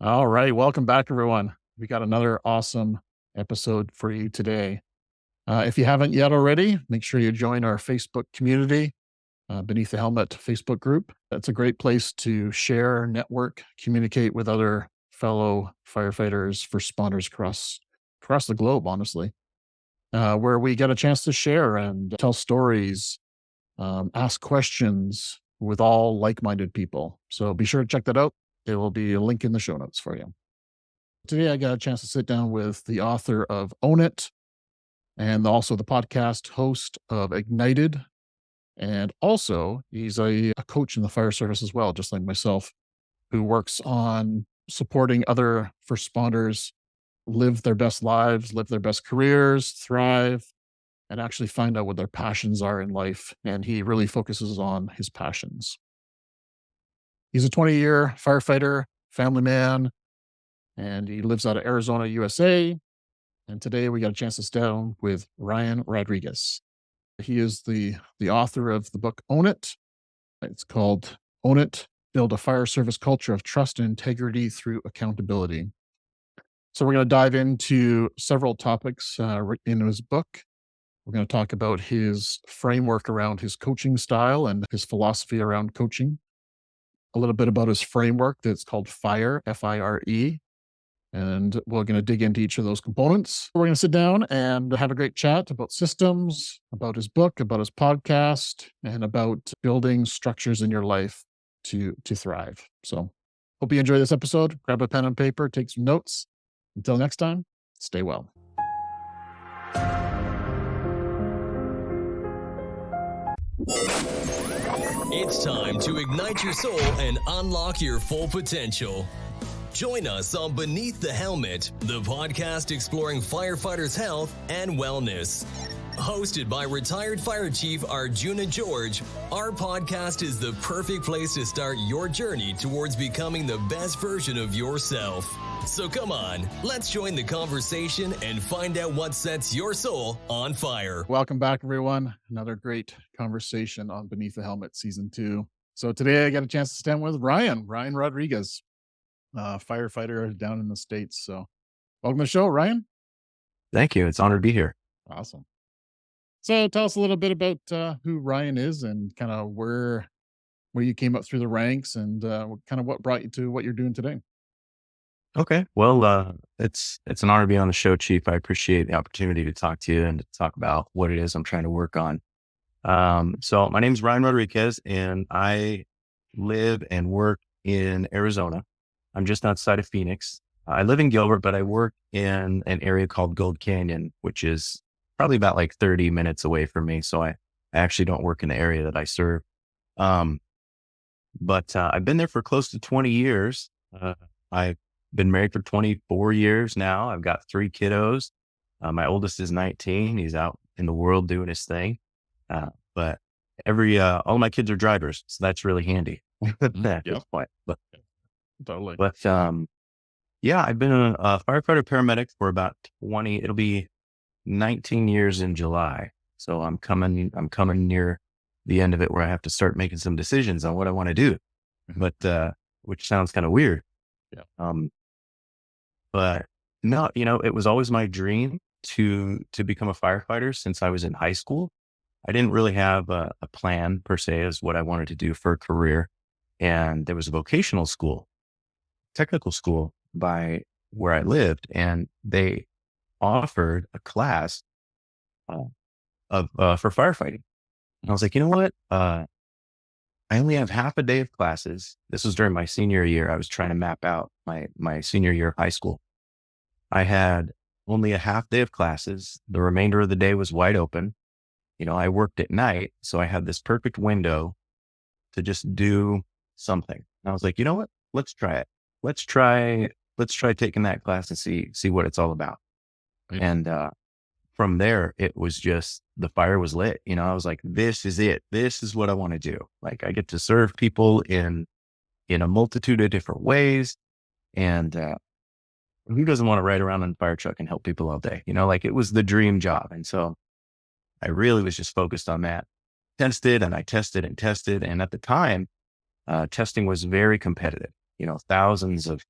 All right. Welcome back, everyone. We got another awesome episode for you today. If you haven't yet already, make sure you join our Facebook community, Beneath the Helmet Facebook group. It's a great place to share, network, communicate with other fellow firefighters, first responders across the globe, honestly, where we get a chance to share and tell stories, ask questions with all like minded people. So be sure to check that out. There will be a link in the show notes for you. Today, I got a chance to sit down with the author of Own It and also the podcast host of Ignited. And also, he's a coach in the fire service as well, just like myself, who works on supporting other first responders live their best lives, live their best careers, thrive, and actually find out what their passions are in life. And he really focuses on his passions. He's a 20-year firefighter, family man, and he lives out of Arizona, USA. And today we got a chance to sit down with Ryan Rodriguez. He is the author of the book Own It. It's called Own It, Build a Fire Service Culture of Trust and Integrity Through Accountability. So we're going to dive into several topics in his book. We're going to talk about his framework around his coaching style and his philosophy around coaching. A little bit about his framework that's called FIRE, F-I-R-E. And we're going to dig into each of those components. We're going to sit down and have a great chat about systems, about his book, about his podcast, and about building structures in your life to thrive. So hope you enjoy this episode. Grab a pen and paper, take some notes. Until next time, stay well. It's time to ignite your soul and unlock your full potential. Join us on Beneath the Helmet, the podcast exploring firefighters' health and wellness. Hosted by retired Fire Chief Arjuna George, our podcast is the perfect place to start your journey towards becoming the best version of yourself. So come on, let's join the conversation and find out what sets your soul on fire. Welcome back, everyone. Another great conversation on Beneath the Helmet Season 2. So today I got a chance to stand with Ryan Rodriguez, firefighter down in the States. So welcome to the show, Ryan. Thank you. It's an honor to be here. Awesome. So tell us a little bit about who Ryan is and kind of where you came up through the ranks and kind of what brought you to what you're doing today. Okay. Well, it's an honor to be on the show, Chief. I appreciate the opportunity to talk to you and to talk about what it is I'm trying to work on. So my name is Ryan Rodriguez and I live and work in Arizona. I'm just outside of Phoenix. I live in Gilbert, but I work in an area called Gold Canyon, which is probably about like 30 minutes away from me. So I actually don't work in the area that I serve. But I've been there for close to 20 years. I've been married for 24 years now. I've got 3 kiddos. My oldest is 19. He's out in the world doing his thing. But all my kids are drivers. So that's really handy at this point. But Totally. But yeah, I've been a firefighter paramedic for about it'll be 19 years in July. So I'm coming near the end of it where I have to start making some decisions on what I want to do, but which sounds kind of weird. Yeah. But no, it was always my dream to become a firefighter since I was in high school. I didn't really have a plan per se as what I wanted to do for a career. And there was a vocational school, technical school by where I lived, and they offered a class for firefighting. And I was like, you know what? I only have half a day of classes. This was during my senior year. I was trying to map out my senior year of high school. I had only a half day of classes. The remainder of the day was wide open. I worked at night, so I had this perfect window to just do something. And I was like, you know what? Let's try it. Let's try taking that class and see what it's all about. Right. And from there, it was just, the fire was lit. I was like, this is it. This is what I want to do. Like, I get to serve people in a multitude of different ways. And who doesn't want to ride around in a fire truck and help people all day? Like, it was the dream job. And so I really was just focused on that. Tested and I tested and tested. And at the time, testing was very competitive. Thousands of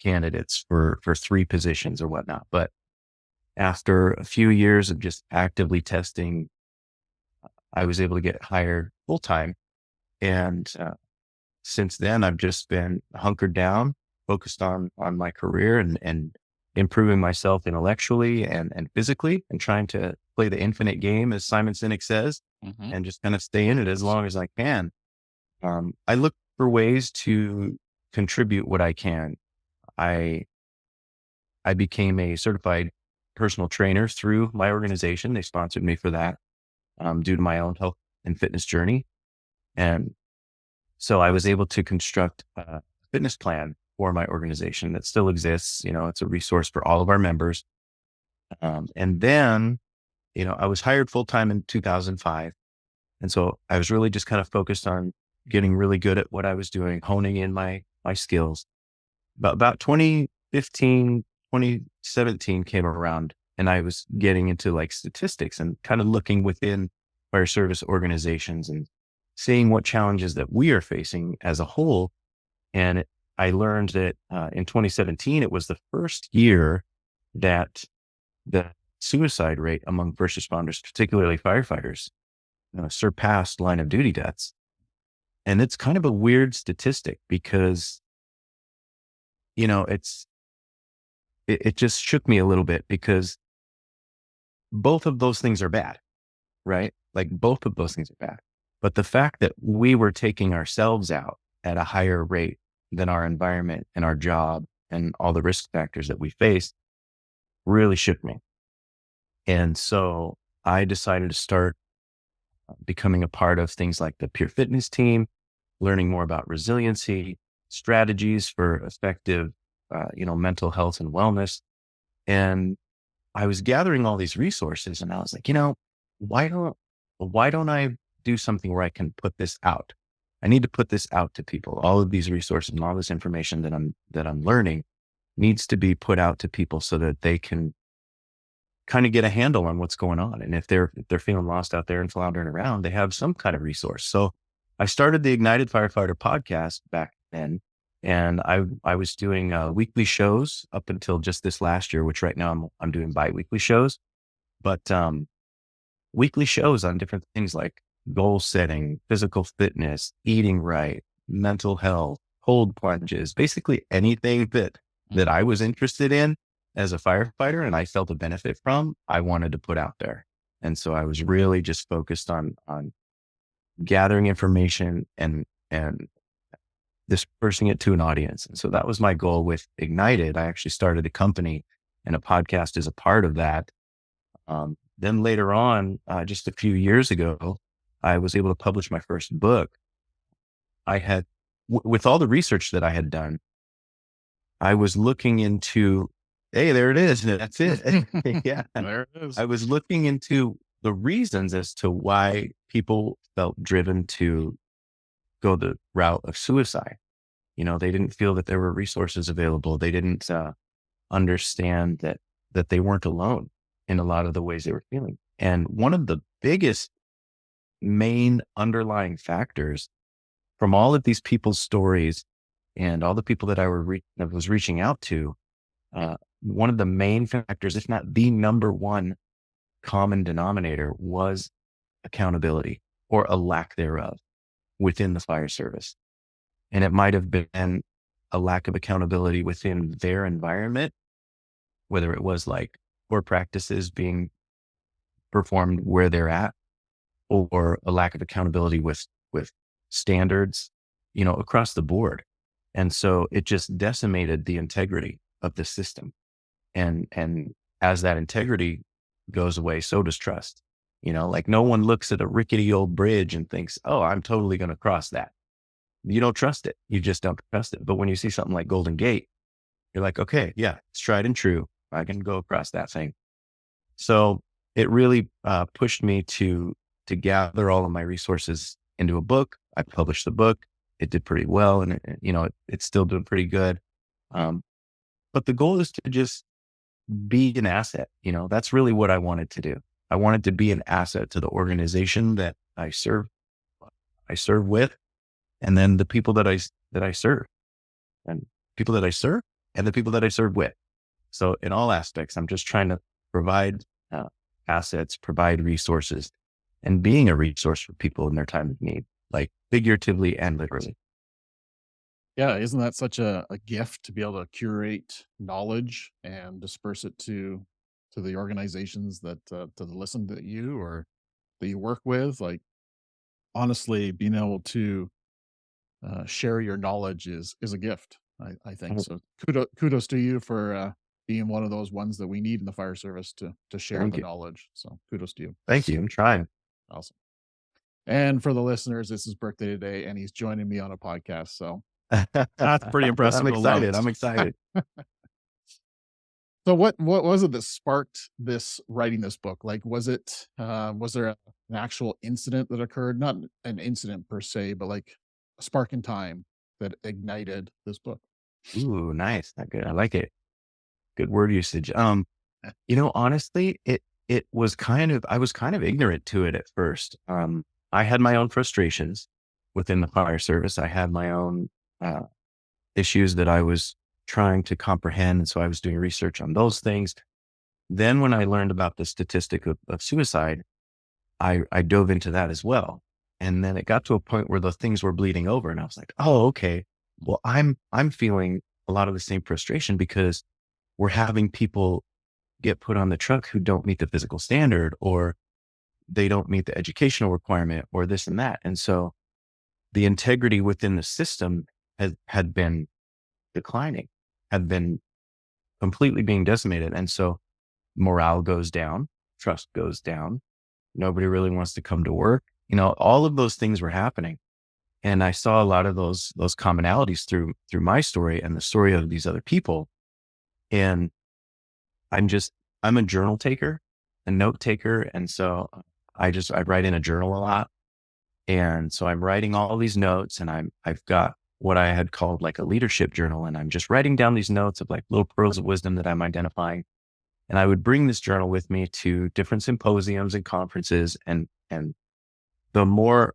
candidates for 3 positions or whatnot. But after a few years of just actively testing, I was able to get hired full time. And since then, I've just been hunkered down, focused on my career and improving myself intellectually and physically, and trying to play the infinite game, as Simon Sinek says, Mhm. and just kind of stay in it as long as I can. I look for ways to contribute what I can. I I became a certified personal trainer through my organization. They sponsored me for that, due to my own health and fitness journey. And so I was able to construct a fitness plan for my organization that still exists. It's a resource for all of our members. And then, I was hired full time in 2005. And so I was really just kind of focused on getting really good at what I was doing, honing in my skills. But about 2015, 2017 came around, and I was getting into like statistics and kind of looking within fire service organizations and seeing what challenges that we are facing as a whole. And I learned that in 2017, it was the first year that the suicide rate among first responders, particularly firefighters, surpassed line of duty deaths. And it's kind of a weird statistic because, it just shook me a little bit, because both of those things are bad, right? Like both of those things are bad. But the fact that we were taking ourselves out at a higher rate than our environment and our job and all the risk factors that we faced really shook me. And so I decided to start becoming a part of things like the peer fitness team, learning more about resiliency, strategies for effective, mental health and wellness. And I was gathering all these resources, and I was like, why don't, why don't I do something where I can put this out? I need to put this out to people. All of these resources and all this information that I'm learning needs to be put out to people so that they can kind of get a handle on what's going on. And if they're feeling lost out there and floundering around, they have some kind of resource. So I started the Ignited Firefighter podcast back then. And I was doing weekly shows up until just this last year, which right now I'm doing bi-weekly shows, but weekly shows on different things like goal setting, physical fitness, eating right, mental health, cold plunges, basically anything that I was interested in as a firefighter and I felt a benefit from, I wanted to put out there. And so I was really just focused on gathering information and dispersing it to an audience. And so that was my goal with Ignited. I actually started a company, and a podcast is a part of that. Then later on, just a few years ago, I was able to publish my first book. I had, with all the research that I had done, I was looking into, hey, there it is. That's it. Yeah. There it is. I was looking into the reasons as to why people felt driven to go the route of suicide. They didn't feel that there were resources available. They didn't understand that they weren't alone in a lot of the ways they were feeling. And one of the biggest main underlying factors from all of these people's stories and all the people that I was reaching out to, one of the main factors, if not the number one common denominator, was accountability or a lack thereof within the fire service. And it might have been a lack of accountability within their environment, whether it was like poor practices being performed where they're at, or a lack of accountability with standards, across the board. And so it just decimated the integrity of the system. And as that integrity goes away, so does trust. Like no one looks at a rickety old bridge and thinks, oh, I'm totally going to cross that. You don't trust it. You just don't trust it. But when you see something like Golden Gate, you're like, okay, yeah, it's tried and true. I can go across that thing. So it really pushed me to gather all of my resources into a book. I published the book. It did pretty well, and it's still doing pretty good. But the goal is to just be an asset. That's really what I wanted to do. I wanted to be an asset to the organization that I serve with, and then the people that I serve. And people that I serve, and the people that I serve with. So in all aspects, I'm just trying to provide uh, assets, provide resources, and being a resource for people in their time of need, like figuratively and literally. Yeah, isn't that such a gift to be able to curate knowledge and disperse it to the organizations that to listen to you or that you work with? Like honestly, being able to share your knowledge is a gift. I think Oh, so. Kudos to you for being one of those ones that we need in the fire service to share thank the you. knowledge. So kudos to you. Thank you. I'm trying. Awesome. And for the listeners, it's his birthday today, and he's joining me on a podcast. So that's pretty I'm impressive alone. excited. I'm excited. So what was it that sparked this writing this book? Like, was there an actual incident that occurred? Not an incident per se, but like a spark in time that ignited this book? Ooh, nice. Not good. I like it. Good word usage. Honestly, it was I was kind of ignorant to it at first. I had my own frustrations within the fire service. I had my own uh, issues that I was trying to comprehend, and so I was doing research on those things. Then, when I learned about the statistic of suicide, I dove into that as well. And then it got to a point where the things were bleeding over, and I was like, "Oh, okay. Well, I'm feeling a lot of the same frustration because we're having people get put on the truck who don't meet the physical standard, or they don't meet the educational requirement, or this and that." And so the integrity within the system had been declining, had been completely being decimated. And so morale goes down, trust goes down. Nobody really wants to come to work. All of those things were happening. And I saw a lot of those commonalities through my story and the story of these other people. And I'm just, I'm a journal taker, a note taker. And so I write in a journal a lot. And so I'm writing all these notes, and I've got what I had called like a leadership journal. And I'm just writing down these notes of like little pearls of wisdom that I'm identifying. And I would bring this journal with me to different symposiums and conferences. And the more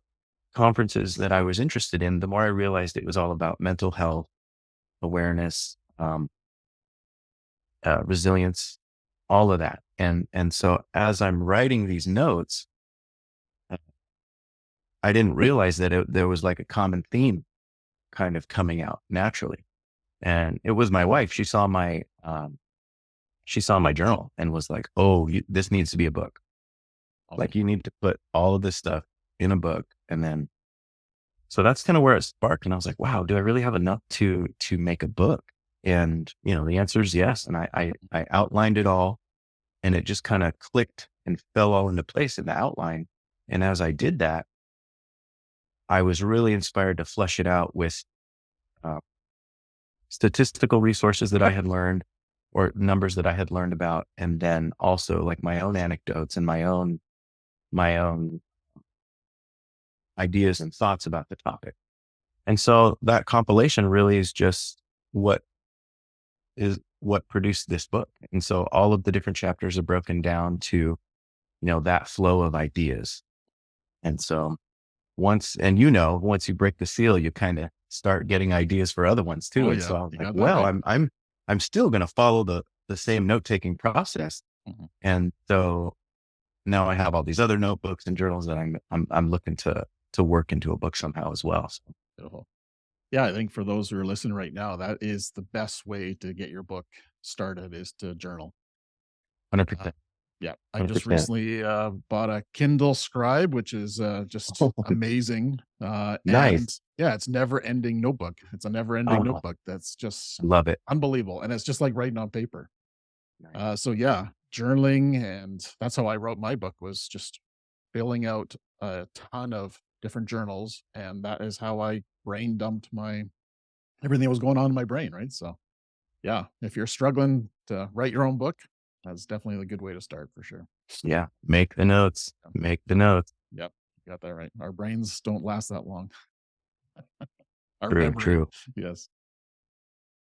conferences that I was interested in, the more I realized it was all about mental health, awareness, resilience, all of that. And so as I'm writing these notes, uh, I didn't realize that there was like a common theme kind of coming out naturally. And it was my wife. She saw my journal and was like, "Oh, this needs to be a book. Awesome. Like you need to put all of this stuff in a book." And then, so that's kind of where it sparked. And I was like, "Wow, do I really have enough to make a book?" And, the answer is yes. And I outlined it all, and it just kind of clicked and fell all into place in the outline. And as I did that, I was really inspired to flesh it out with uh, statistical resources that I had learned, or numbers that I had learned about. And then also like my own anecdotes and my own ideas and thoughts about the topic. And so that compilation really is just what produced this book. And so all of the different chapters are broken down to, that flow of ideas. And so once you break the seal, you kind of start getting ideas for other ones too. Oh And so yeah, I was you like, got that well, right. I'm still going to follow the same note-taking process. Mhm. And so now I have all these other notebooks and journals that I'm looking to work into a book somehow as well. So Beautiful. Yeah, I think for those who are listening right now, that is the best way to get your book started is to journal. Uh, 100%, yeah, I just 100%. recently bought a Kindle Scribe, which is just amazing. And Nice. yeah, it's never ending notebook. It's a never ending Oh, notebook. That's just love it. unbelievable. And it's just like writing on paper. Nice. So yeah, journaling, and that's how I wrote my book was just filling out a ton of different journals. And that is how I brain dumped my everything that was going on in my brain. Right. So yeah, if you're struggling to write your own book, that's definitely a good way to start for sure. Yeah. Make the notes, Yeah. make the notes. Yep, you got that right. Our brains don't last that long. Our True, memory, true. yes.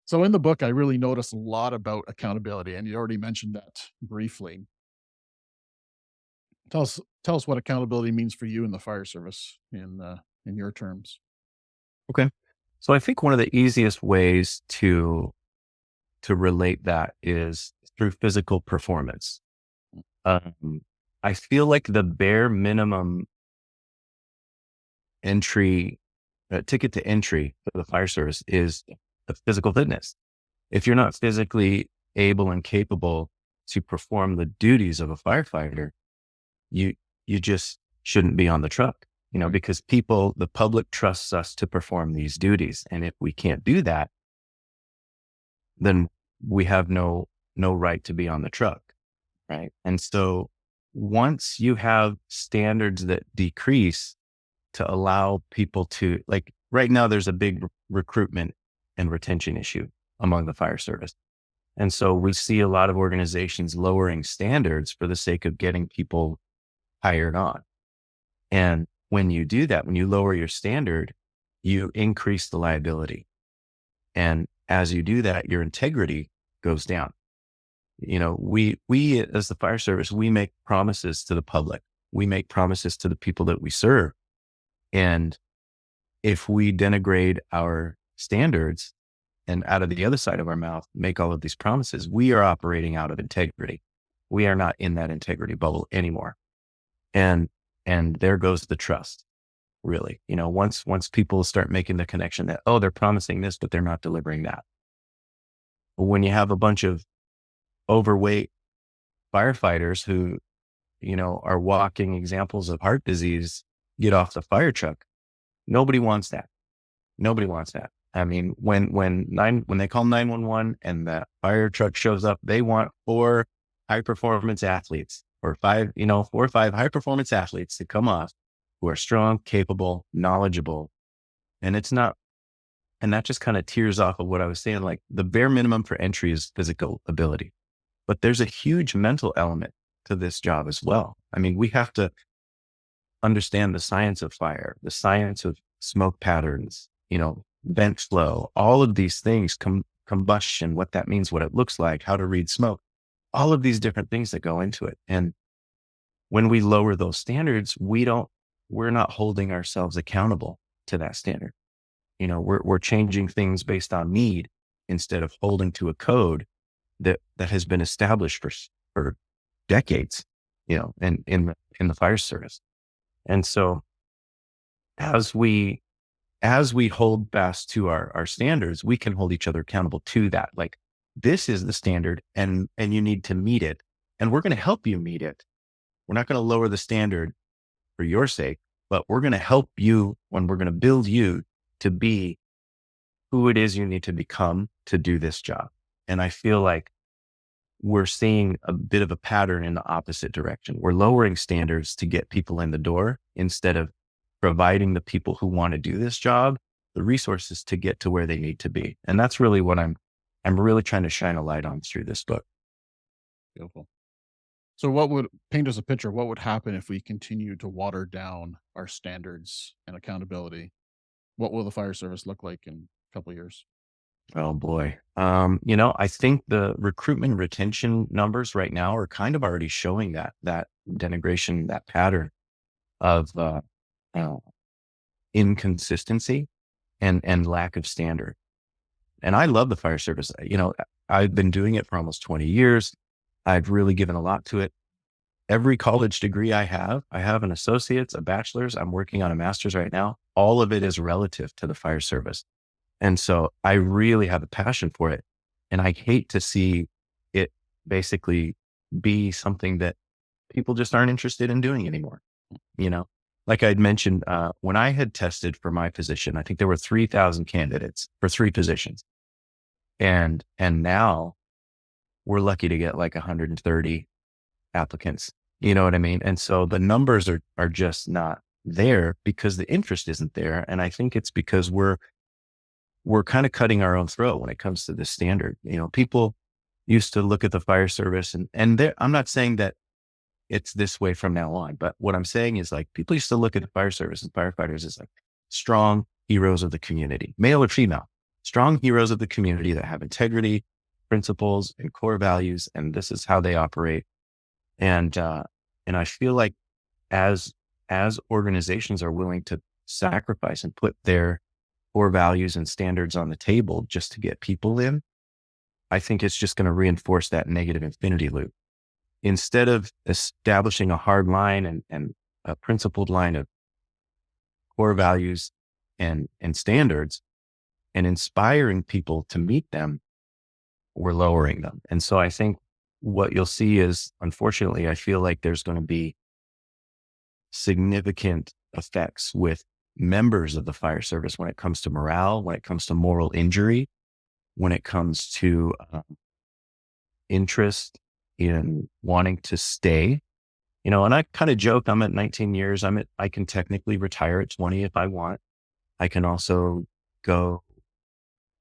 So in the book, I really noticed a lot about accountability, and you already mentioned that briefly. Tell us what accountability means for you in the fire service in your terms. Okay. So I think one of the easiest ways to to relate that is through physical performance. I feel like the bare minimum entry ticket to entry for the fire service is the physical fitness. If you're not physically able and capable to perform the duties of a firefighter, you just shouldn't be on the truck, because the public trusts us to perform these duties. And if we can't do that, then we have no right to be on the truck. Right. And so once you have standards that decrease to allow people to, like right now, there's a big recruitment and retention issue among the fire service. And so we see a lot of organizations lowering standards for the sake of getting people hired on. And when you do that, when you lower your standard, you increase the liability. And as you do that, your integrity goes down. We as the fire service, we make promises to the public. We make promises to the people that we serve. And if we denigrate our standards and out of the other side of our mouth, make all of these promises, we are operating out of integrity. We are not in that integrity bubble anymore. And there goes the trust, really. Once people start making the connection that, oh, they're promising this, but they're not delivering that. When you have a bunch of overweight firefighters who, are walking examples of heart disease, get off the fire truck, nobody wants that. Nobody wants that. I mean, when they call 911 and the fire truck shows up, they want 4 high performance athletes or 4 or 5 high performance athletes to come off who are strong, capable, knowledgeable. And that just kind of tears off of what I was saying. Like the bare minimum for entry is physical ability, but there's a huge mental element to this job as well. I mean, we have to understand the science of fire, the science of smoke patterns, vent flow, all of these things, combustion, what that means, what it looks like, how to read smoke, all of these different things that go into it. And when we lower those standards, we're not holding ourselves accountable to that standard. We're changing things based on need instead of holding to a code that has been established for decades, and in the fire service. And so as we hold fast to our standards, we can hold each other accountable to that. Like this is the standard and you need to meet it. And we're going to help you meet it. We're not going to lower the standard for your sake, but we're going to help you when we're going to build you to be who it is you need to become to do this job. And I feel like we're seeing a bit of a pattern in the opposite direction. We're lowering standards to get people in the door instead of providing the people who want to do this job the resources to get to where they need to be. And that's really what I'm really trying to shine a light on through this book. Beautiful. So paint us a picture, what would happen if we continue to water down our standards and accountability? What will the fire service look like in a couple of years? Oh boy. I think the recruitment retention numbers right now are kind of already showing that denigration, that pattern of inconsistency and lack of standard. And I love the fire service. I've been doing it for almost 20 years. I've really given a lot to it. Every college degree I have an associate's, a bachelor's. I'm working on a master's right now. All of it is relative to the fire service. And so I really have a passion for it. And I hate to see it basically be something that people just aren't interested in doing anymore. Like I'd mentioned, when I had tested for my position, I think there were 3,000 candidates for 3 positions. And now we're lucky to get like 130 applicants. You know what I mean? And so the numbers are just not there because the interest isn't there. And I think it's because we're kind of cutting our own throat when it comes to this standard. People used to look at the fire service and I'm not saying that it's this way from now on, but what I'm saying is like people used to look at the fire service and firefighters as like strong heroes of the community, male or female, strong heroes of the community that have integrity, principles, and core values. And this is how they operate. And I feel like as organizations are willing to sacrifice and put their core values and standards on the table just to get people in, I think it's just going to reinforce that negative infinity loop. Instead of establishing a hard line and a principled line of core values and standards and inspiring people to meet them, we're lowering them. And so I think what you'll see is, unfortunately, I feel like there's going to be significant effects with members of the fire service when it comes to morale, when it comes to moral injury, when it comes to interest in wanting to stay. You know, and I kind of joke, I'm at 19 years. I can technically retire at 20 if I want. I can also go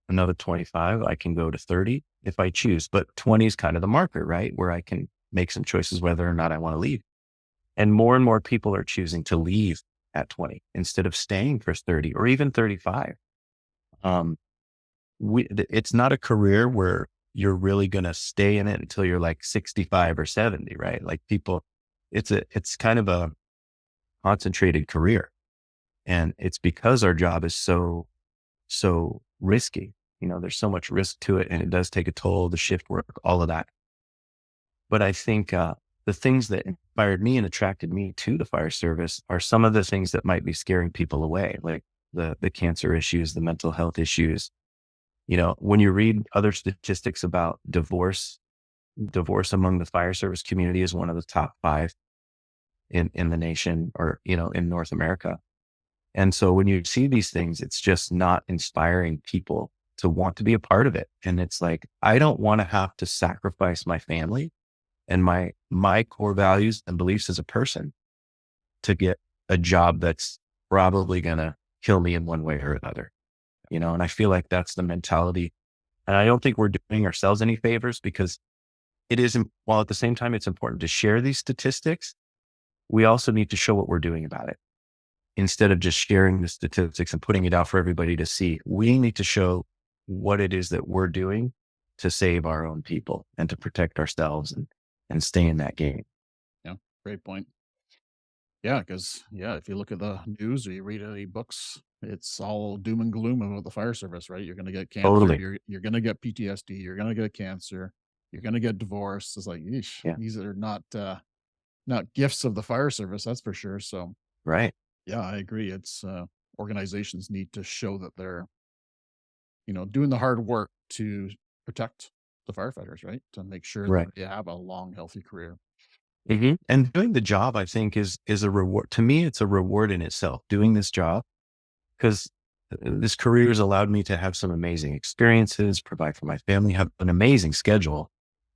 another 25. I can go to 30 if I choose, but 20 is kind of the marker, right? Where I can make some choices whether or not I want to leave. And more people are choosing to leave at 20 instead of staying for 30 or even 35. It's not a career where you're really going to stay in it until you're like 65 or 70, right? Like it's kind of a concentrated career. And it's because our job is so risky. You know, there's so much risk to it, and it does take a toll, the shift work, all of that. But I think the things that inspired me and attracted me to the fire service are some of the things that might be scaring people away, like the cancer issues, the mental health issues. You know, when you read other statistics about divorce among the fire service community is one of the top 5 in the nation, or, you know, in North America. And so when you see these things, it's just not inspiring people to want to be a part of it. And it's like, I don't want to have to sacrifice my family and my core values and beliefs as a person to get a job that's probably going to kill me in one way or another, you know? And I feel like that's the mentality. And I don't think we're doing ourselves any favors, because it is, while at the same time, it's important to share these statistics, we also need to show what we're doing about it. Instead of just sharing the statistics and putting it out for everybody to see, we need to show what it is that we're doing to save our own people and to protect ourselves and stay in that game. Yeah, great point. Yeah, because if you look at the news or you read any books, it's all doom and gloom about the fire service, right? You're going to get cancer, Totally. you're going to get PTSD, you're going to get cancer, you're going to get divorced. It's like, yeesh, Yeah. these are not gifts of the fire service, that's for sure. So Right. yeah, I agree. It's organizations need to show that they're, doing the hard work to protect the firefighters, right? To make sure Right. that they have a long, healthy career. Mm-hmm. And doing the job, I think, is a reward. To me, it's a reward in itself, doing this job, because this career has allowed me to have some amazing experiences, provide for my family, have an amazing schedule.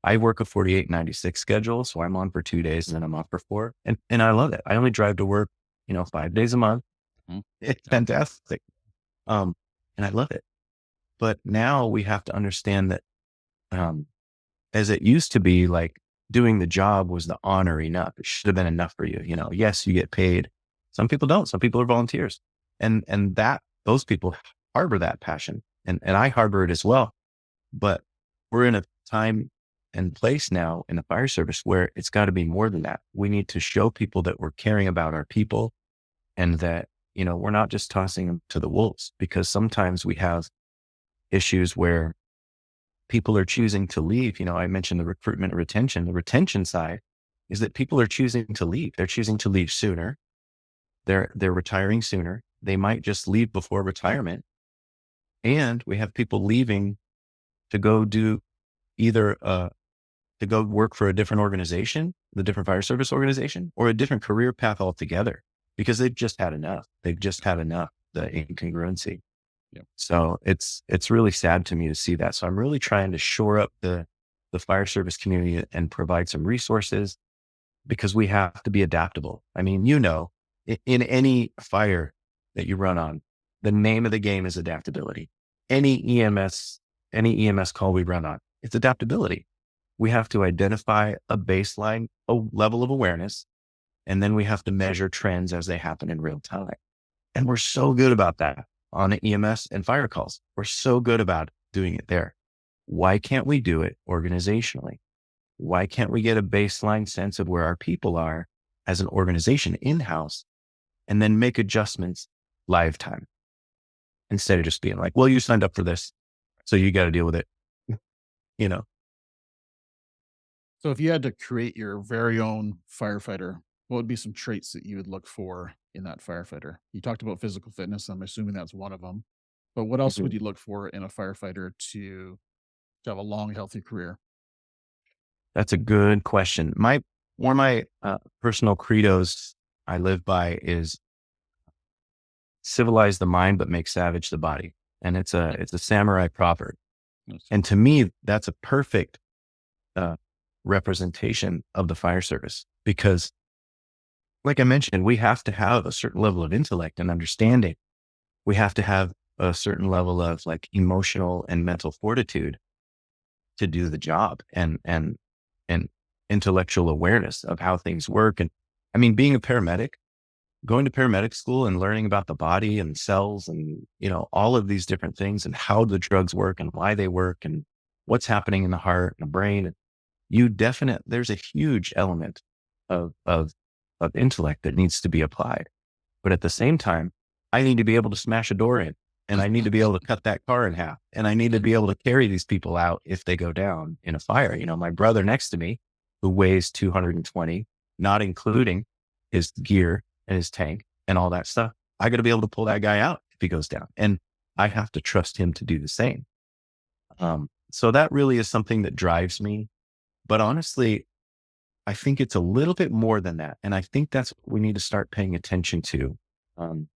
I work a 48-96 schedule. So I'm on for 2 days and then I'm off for 4. And I love it. I only drive to work, 5 days a month. Mhm. It's Yeah. fantastic. And I love it. But now we have to understand that, as it used to be, like, doing the job was the honor enough. It should have been enough for you. Yes, you get paid. Some people don't. Some people are volunteers, and those people harbor that passion, and I harbor it as well. But we're in a time and place now in the fire service where it's got to be more than that. We need to show people that we're caring about our people, and that, we're not just tossing them to the wolves, because sometimes we have issues where people are choosing to leave. I mentioned the recruitment and retention. The retention side is that people are choosing to leave. They're choosing to leave sooner. They're retiring sooner. They might just leave before retirement. And we have people leaving to go do either, to go work for a different organization, the different fire service organization, or a different career path altogether, because they've just had enough. They've just had enough, the incongruency. Yep. So it's really sad to me to see that. So I'm really trying to shore up the fire service community and provide some resources, because we have to be adaptable. I mean, in any fire that you run on, the name of the game is adaptability. Any EMS call we run on, it's adaptability. We have to identify a baseline, a level of awareness, and then we have to measure trends as they happen in real time. And we're so good about that on EMS and fire calls. We're so good about doing it there. Why can't we do it organizationally? Why can't we get a baseline sense of where our people are as an organization in-house, and then make adjustments live time, instead of just being like, well, you signed up for this, so you got to deal with it. you know. So if you had to create your very own firefighter, what would be some traits that you would look for in that firefighter? You talked about physical fitness. I'm assuming that's one of them. But what else Mhm. would you look for in a firefighter to have a long, healthy career? That's a good question. One of my personal credos I live by is civilize the mind, but make savage the body. And it's a samurai proverb. Yes. And to me, that's a perfect uh, representation of the fire service because, like I mentioned, we have to have a certain level of intellect and understanding. We have to have a certain level of like emotional and mental fortitude to do the job and intellectual awareness of how things work. And I mean, being a paramedic, going to paramedic school and learning about the body and cells and, all of these different things and how the drugs work and why they work and what's happening in the heart and the brain. There's a huge element of, of, of intellect that needs to be applied. But at the same time, I need to be able to smash a door in and I need to be able to cut that car in half and I need to be able to carry these people out if they go down in a fire. My brother next to me who weighs 220, not including his gear and his tank and all that stuff. I got to be able to pull that guy out if he goes down and I have to trust him to do the same. So that really is something that drives me. But honestly, I think it's a little bit more than that. And I think that's what we need to start paying attention to. Um,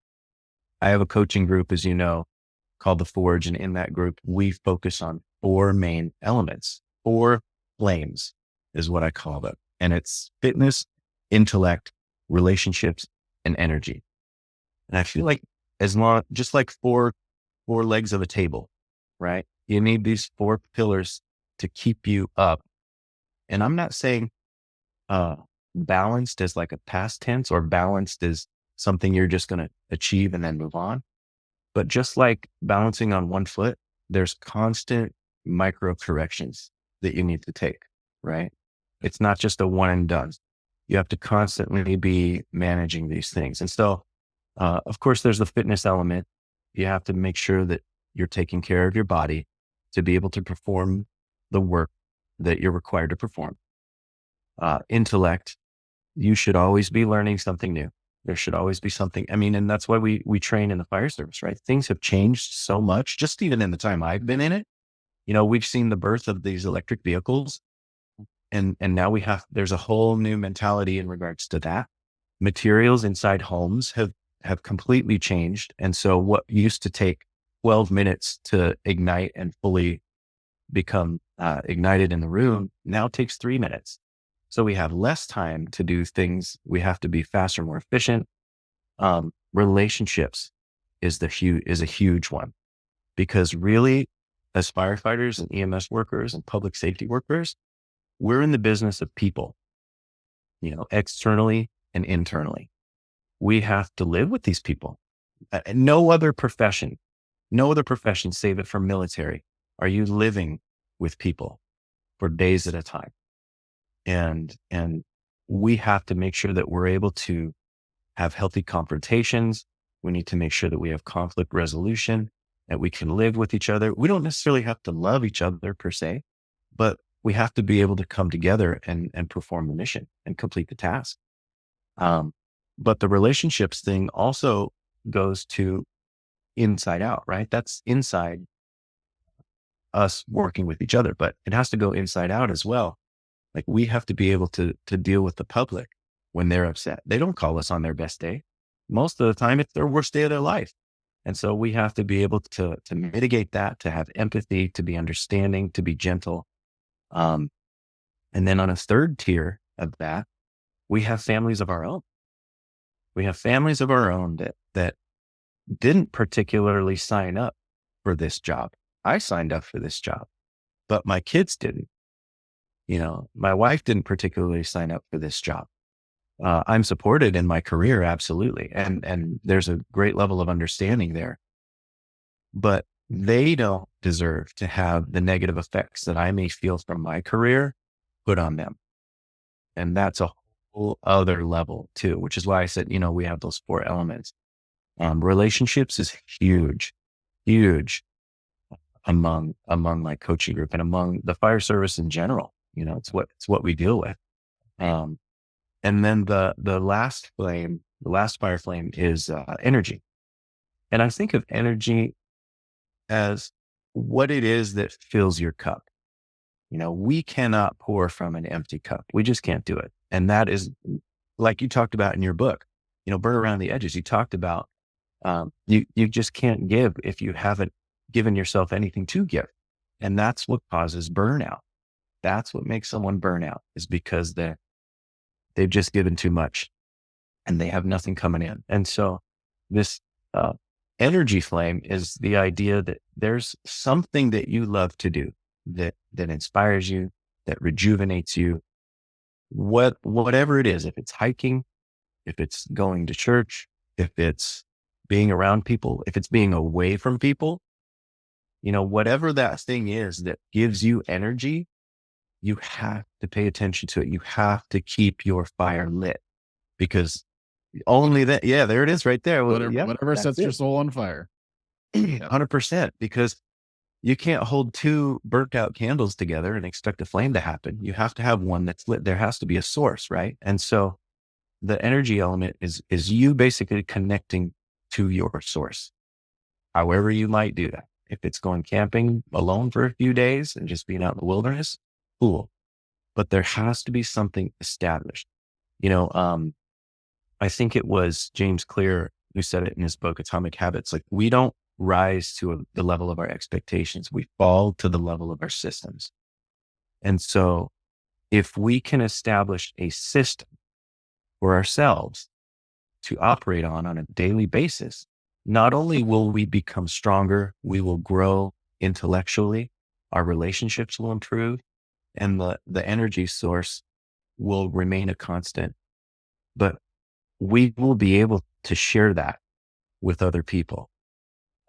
I have a coaching group, as you know, called The Forge. And in that group, we focus on four main elements, four flames is what I call them. And it's fitness, intellect, relationships, and energy. And I feel like just like four legs of a table, right? You need these four pillars to keep you up. And I'm not saying uh, balanced as like a past tense or balanced as something you're just going to achieve and then move on. But just like balancing on one foot, there's constant micro corrections that you need to take, right? It's not just a one and done. You have to constantly be managing these things. And so, of course, there's the fitness element. You have to make sure that you're taking care of your body to be able to perform the work that you're required to perform. Intellect, you should always be learning something new. There should always be something. I mean, and that's why we train in the fire service, right? Things have changed so much, just even in the time I've been in it. We've seen the birth of these electric vehicles and now there's a whole new mentality in regards to that. Materials inside homes have completely changed. And so what used to take 12 minutes to ignite and fully become ignited in the room now takes 3 minutes. So we have less time to do things. We have to be faster, more efficient. Relationships is a huge one because really as firefighters and EMS workers and public safety workers, we're in the business of people, externally and internally. We have to live with these people. No other profession, save it from military, are you living with people for days at a time. And we have to make sure that we're able to have healthy confrontations. We need to make sure that we have conflict resolution, that we can live with each other. We don't necessarily have to love each other per se, but we have to be able to come together and perform the mission and complete the task. But the relationships thing also goes to inside out, right? That's inside us working with each other, but it has to go inside out as well. Like we have to be able to deal with the public when they're upset. They don't call us on their best day. Most of the time it's their worst day of their life. And so we have to be able to mitigate that, to have empathy, to be understanding, to be gentle. And then on a third tier of that, we have families of our own. We have families of our own that didn't particularly sign up for this job. I signed up for this job, but my kids didn't. My wife didn't particularly sign up for this job. I'm supported in my career, absolutely. And there's a great level of understanding there, but they don't deserve to have the negative effects that I may feel from my career put on them. And that's a whole other level too, which is why I said, we have those four elements. Relationships is huge, huge. among my coaching group and among the fire service in general. It's what we deal with. Um, and then the last fire flame is energy. And I think of energy as what it is that fills your cup. We cannot pour from an empty cup. We just can't do it. And that is, like you talked about in your book, burn around the edges. You talked about, you just can't give if you haven't given yourself anything to give. And that's what causes burnout. That's what makes someone burn out, is because they've just given too much and they have nothing coming in. And so this, energy flame is the idea that there's something that you love to do that inspires you, that rejuvenates you, whatever it is. If it's hiking, if it's going to church, if it's being around people, if it's being away from people, whatever that thing is that gives you energy, you have to pay attention to it. You have to keep your fire lit, because only that, yeah, there it is right there. Whatever sets your soul on fire. 100%, because you can't hold two burnt out candles together and expect a flame to happen. You have to have one that's lit. There has to be a source, right? And so the energy element is you basically connecting to your source, however you might do that. If it's going camping alone for a few days and just being out in the wilderness, cool. But there has to be something established. I think it was James Clear who said it in his book, Atomic Habits. Like, we don't rise to the level of our expectations. We fall to the level of our systems. And so if we can establish a system for ourselves to operate on a daily basis, not only will we become stronger, we will grow intellectually, our relationships will improve, and the energy source will remain a constant, but we will be able to share that with other people.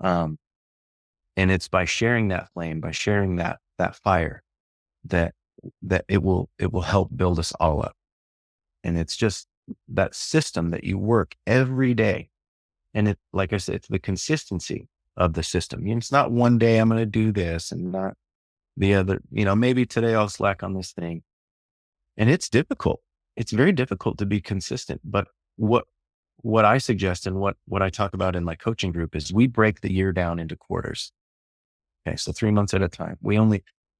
And it's by sharing that flame, by sharing that fire, that it will help build us all up. And it's just that system that you work every day. And it, like I said, it's the consistency of the system. It's not one day I'm going to do this and not the other, maybe today I'll slack on this thing. And it's difficult. It's very difficult to be consistent. But what I suggest and what I talk about in my coaching group is we break the year down into quarters. Okay. So 3 months at a time.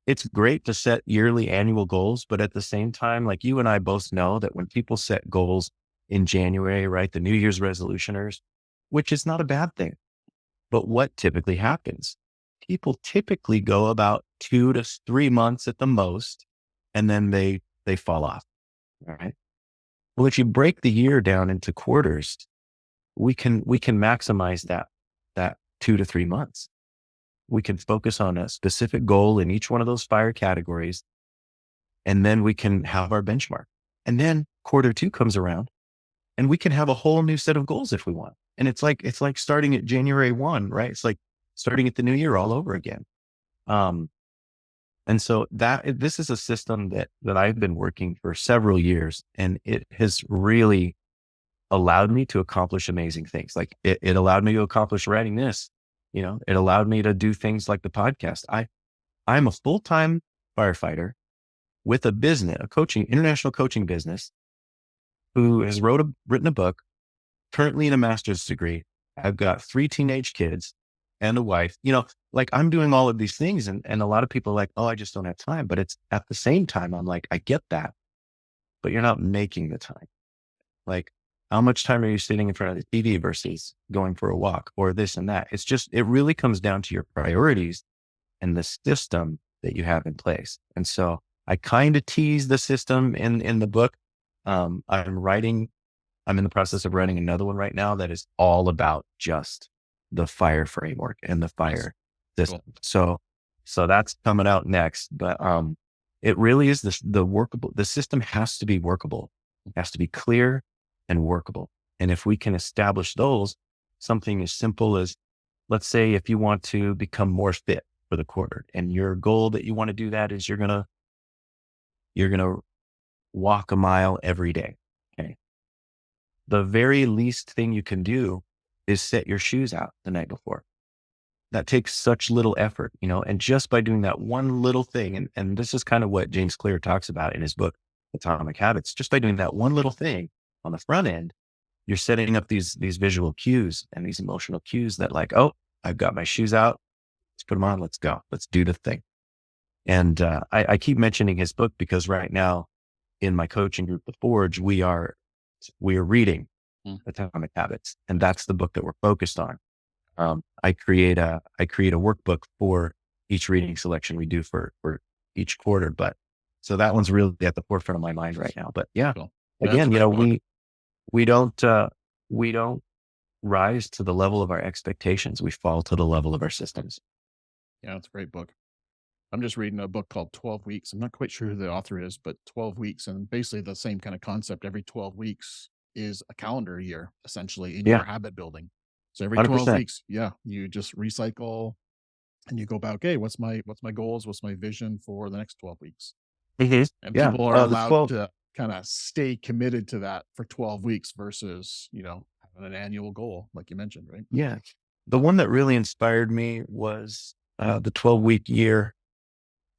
It's great to set yearly annual goals, but at the same time, like you and I both know that when people set goals in January, right, the New Year's resolutioners, which is not a bad thing, but what typically happens? People typically go about 2 to 3 months at the most, and then they fall off. All right. Well, if you break the year down into quarters, we can maximize that 2 to 3 months. We can focus on a specific goal in each one of those fire categories, and then we can have our benchmark. And then quarter 2 comes around, and we can have a whole new set of goals if we want. And it's like starting at January 1, right? It's like starting at the new year all over again. And so this is a system that I've been working for several years, and it has really allowed me to accomplish amazing things. Like it allowed me to accomplish writing this, it allowed me to do things like the podcast. I'm a full-time firefighter with a business, international coaching business, who has written a book, currently in a master's degree. I've got 3 teenage kids and a wife, like I'm doing all of these things. And a lot of people are like, oh, I just don't have time. But it's at the same time, I'm like, I get that, but you're not making the time. Like, how much time are you sitting in front of the TV versus going for a walk or this and that? It really comes down to your priorities and the system that you have in place. And so I kind of tease the system in the book. I'm in the process of writing another one right now that is all about just the fire framework and the fire system. Cool. So that's coming out next, but, it really is the system has to be workable. It has to be clear and workable. And if we can establish those, something as simple as, let's say, if you want to become more fit for the quarter, and your goal that you want to do that is you're going to walk a mile every day. Okay. The very least thing you can do is set your shoes out the night before. that takes such little effort, and just by doing that one little thing, and this is kind of what James Clear talks about in his book, Atomic Habits, just by doing that one little thing on the front end, you're setting up these visual cues and these emotional cues that like, oh, I've got my shoes out. Let's put them on. Let's go. Let's do the thing. And I keep mentioning his book because right now in my coaching group, The Forge, we are reading Atomic Habits, and that's the book that we're focused on. I create a workbook for each reading selection we do for each quarter, but so that one's really at the forefront of my mind right now. But yeah, Cool. again, That's a great book. we don't rise to the level of our expectations. We fall to the level of our systems. Yeah, it's a great book. I'm just reading a book called 12 Weeks. I'm not quite sure who the author is, but 12 Weeks. And basically the same kind of concept. Every 12 weeks is a calendar year, essentially, in your Yeah, habit building. So every 12 100%. weeks, yeah, you just recycle and you go back, okay, what's my goals? What's my vision for the next 12 weeks? And Yeah. people are The allowed 12, to kind of stay committed to that for 12 weeks versus, having an annual goal, like you mentioned, right? yeah. The one that really inspired me was the 12-week year.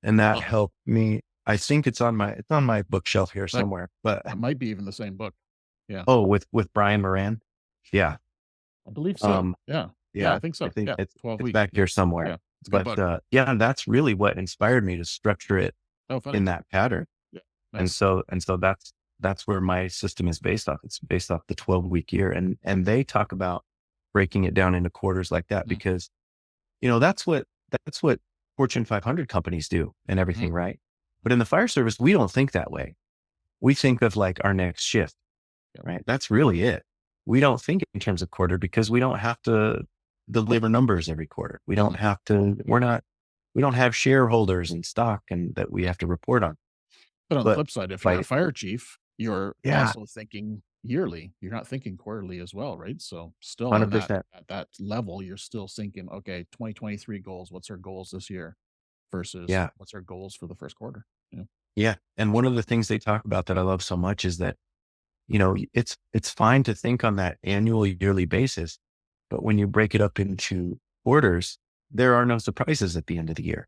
And that Oh, helped me. I think it's on my bookshelf here that, somewhere, but that might be even the same book. Yeah, oh, with Brian Moran. Yeah. I believe so. Um, Yeah. Yeah, yeah, I think I so. think Yeah. 12 it's weeks. back here somewhere, Yeah. It's a good but, book. yeah, and that's really what inspired me to structure it Oh, funny. in that pattern. Yeah. And Nice. so that's where my system is based off. It's based off the 12-week year. And they talk about breaking it down into quarters like that Mm, because, that's what Fortune 500 companies do and mhm. everything, right? But in the fire service, we don't think that way. We think of like our next shift, Yep. right? That's really it. We don't think in terms of quarter because we don't have to deliver numbers every quarter. We don't Mhm. have to, we don't have shareholders and stock and that we have to report on. But on the But flip side, if you're a by, fire chief, you're yeah, also thinking yearly. You're not thinking quarterly as well, right? So still on that 100%. at that level, you're still thinking, okay, 2023 goals. What's our goals this year versus Yeah. what's our goals for the first quarter? Yeah. Yeah. And one of the things they talk about that I love so much is that, it's fine to think on that annual yearly basis, but when you break it up into quarters, there are no surprises at the end of the year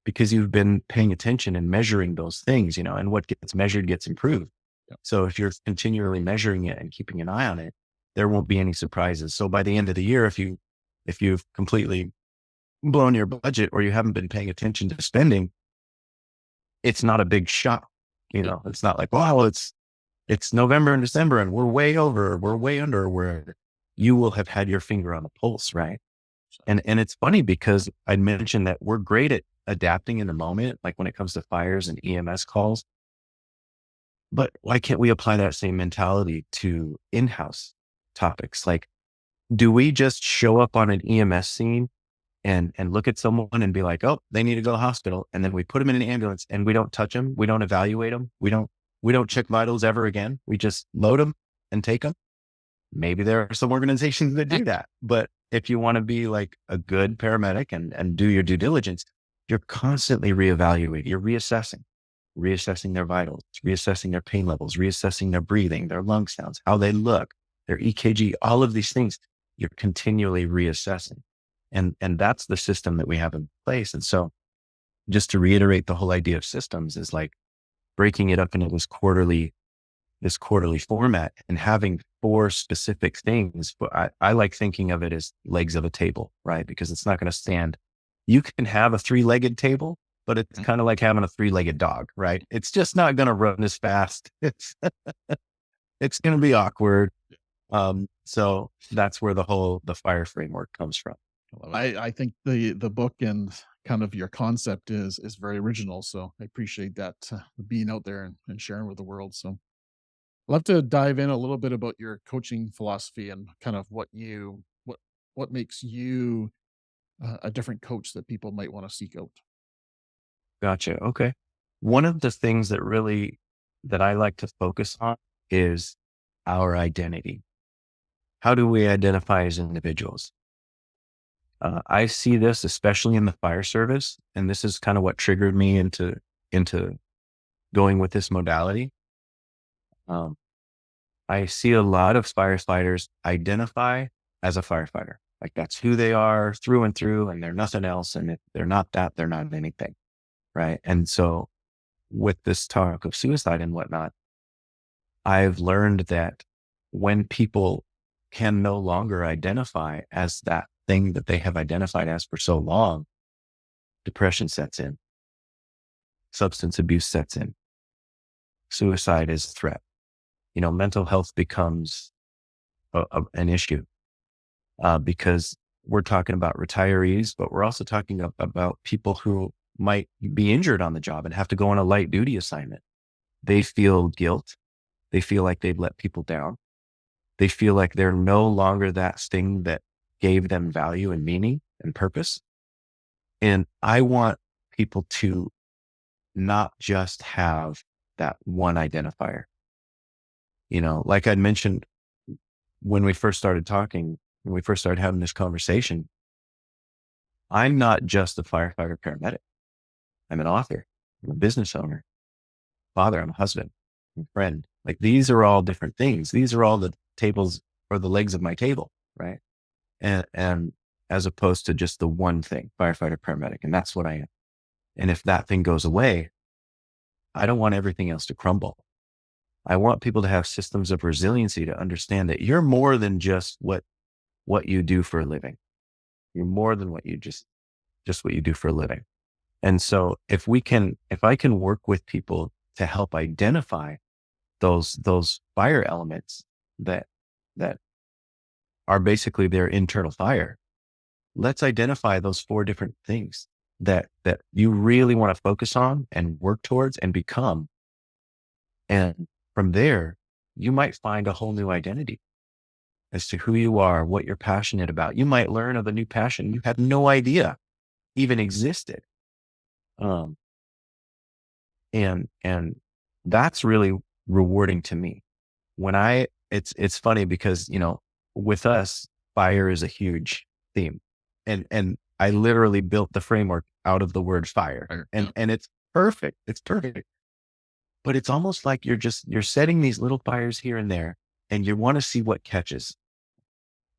because you've been paying attention and measuring those things, and what gets measured gets improved. Yep. So if you're continually measuring it and keeping an eye on it, there won't be any surprises. So by the end of the year, if you've completely blown your budget or you haven't been paying attention to spending, it's not a big shock. Yep. It's not like, wow, it's November and December and we're way over, or we're way under, where you will have had your finger on the pulse, right? So, And it's funny because I mentioned that we're great at adapting in the moment, like when it comes to fires and EMS calls. But why can't we apply that same mentality to in-house topics? Like, do we just show up on an EMS scene and look at someone and be like, oh, they need to go to the hospital. And then we put them in an ambulance and we don't touch them. We don't evaluate them. We don't check vitals ever again. We just load them and take them. Maybe there are some organizations that do that, but if you want to be like a good paramedic and do your due diligence, you're constantly reevaluating, you're reassessing their vitals, reassessing their pain levels, reassessing their breathing, their lung sounds, how they look, their EKG, all of these things, you're continually reassessing. And that's the system that we have in place. And so just to reiterate, the whole idea of systems is like breaking it up into this quarterly format and having four specific things. But I like thinking of it as legs of a table, right? Because it's not going to stand. You can have a three-legged table, but it's kind of like having a three-legged dog, right? It's just not going to run as fast. It's going to be awkward. So that's where the fire framework comes from. I think the book and kind of your concept is very original. So I appreciate that being out there and sharing with the world. So I'd love to dive in a little bit about your coaching philosophy and kind of what makes you a different coach that people might want to seek out. Gotcha. Okay. One of the things that I like to focus on is our identity. How do we identify as individuals? I see this especially in the fire service, and this is kind of what triggered me into going with this modality. Um, I see a lot of firefighters identify as a firefighter. Like that's who they are through and through, and they're nothing else. And if they're not that, they're not anything. Right. And so with this talk of suicide and whatnot, I've learned that when people can no longer identify as that thing that they have identified as for so long, depression sets in, substance abuse sets in, suicide is a threat. Mental health becomes an issue because we're talking about retirees, but we're also talking about people who might be injured on the job and have to go on a light duty assignment. They feel guilt. They feel like they've let people down. They feel like they're no longer that thing that gave them value and meaning and purpose. And I want people to not just have that one identifier. Like I'd mentioned when we first started talking, when we first started having this conversation, I'm not just a firefighter paramedic. I'm an author. I'm a business owner, father. I'm a husband, I'm a friend. Like these are all different things. These are all the tables or the legs of my table, right? And as opposed to just the one thing, firefighter paramedic. And that's what I am. And if that thing goes away, I don't want everything else to crumble. I want people to have systems of resiliency to understand that you're more than just what you do for a living. You're more than what you just what you do for a living. And so if I can work with people to help identify those fire elements that are basically their internal fire, let's identify those 4 different things that you really want to focus on and work towards and become. And from there, you might find a whole new identity as to who you are, what you're passionate about. You might learn of a new passion you had no idea even existed. And that's really rewarding to me. It's funny because, with us, fire is a huge theme. And I literally built the framework out of the word fire. And it's perfect. It's perfect. But it's almost like you're setting these little fires here and there, and you want to see what catches.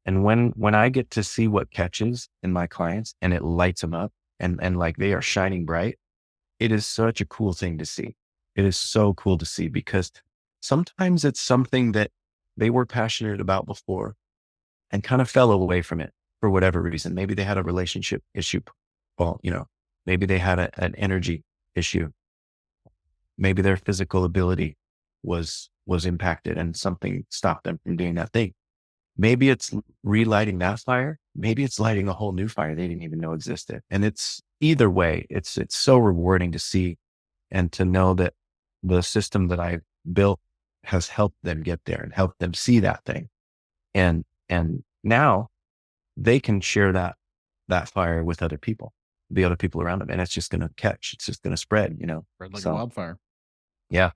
And when I get to see what catches in my clients and it lights them up and like they are shining bright, it is such a cool thing to see. It is so cool to see because sometimes it's something that they were passionate about before and kind of fell away from it for whatever reason. Maybe they had a relationship issue. Well, maybe they had an energy issue. Maybe their physical ability was impacted and something stopped them from doing that thing. Maybe it's relighting that fire. Maybe it's lighting a whole new fire they didn't even know existed. And it's either way, it's so rewarding to see and to know that the system that I've built has helped them get there and helped them see that thing. And now they can share that fire with other people, the other people around them. And it's just going to catch, it's just going to spread, Spread like a wildfire. Yeah.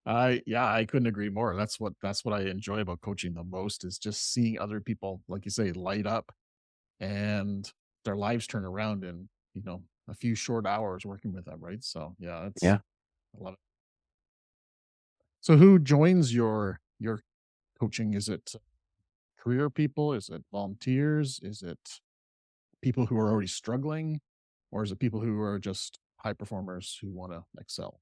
I couldn't agree more. That's what I enjoy about coaching the most is just seeing other people, like you say, light up and their lives turn around in, a few short hours working with them. Right. So yeah, Yeah. I love it. So who joins your coaching? Is it career people? Is it volunteers? Is it people who are already struggling? Or is it people who are just high performers who want to excel?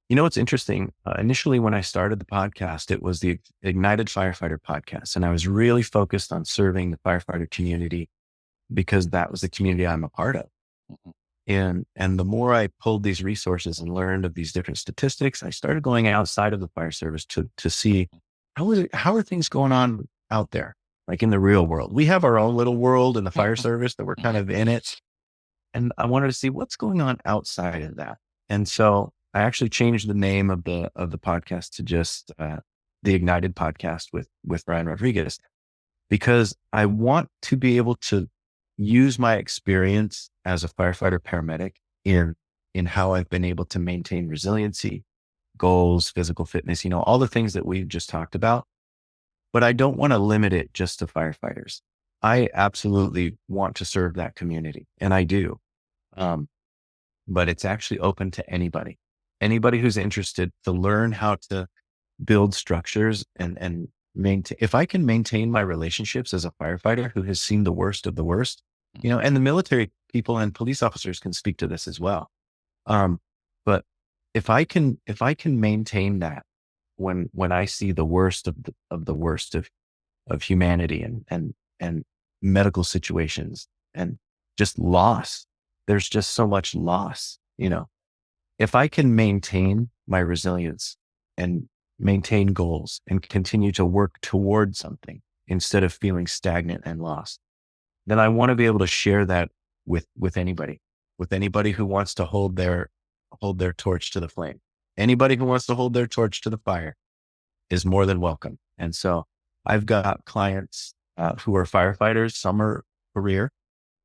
What's interesting? Initially, when I started the podcast, it was the Ignited Firefighter podcast. And I was really focused on serving the firefighter community because that was the community I'm a part of. Mhm. And the more I pulled these resources and learned of these different statistics, I started going outside of the fire service to see how are things going on out there, like in the real world. We have our own little world in the fire service that we're kind of in it. And I wanted to see what's going on outside of that. And so I actually changed the name of the podcast to just the Ignited podcast with Ryan Rodriguez, because I want to be able to use my experience as a firefighter paramedic in how I've been able to maintain resiliency, goals, physical fitness, all the things that we've just talked about. But I don't want to limit it just to firefighters. I absolutely want to serve that community, and I do. But it's actually open to anybody who's interested to learn how to build structures and if I can maintain my relationships as a firefighter who has seen the worst of the worst, and the military people and police officers can speak to this as well. Um, but if I can maintain that when I see the worst of the worst of humanity and medical situations and just loss, there's just so much loss, if I can maintain my resilience and maintain goals and continue to work towards something instead of feeling stagnant and lost, then I want to be able to share that with anybody who wants to hold their torch to the flame. Anybody who wants to hold their torch to the fire is more than welcome. And so I've got clients who are firefighters. Some are career,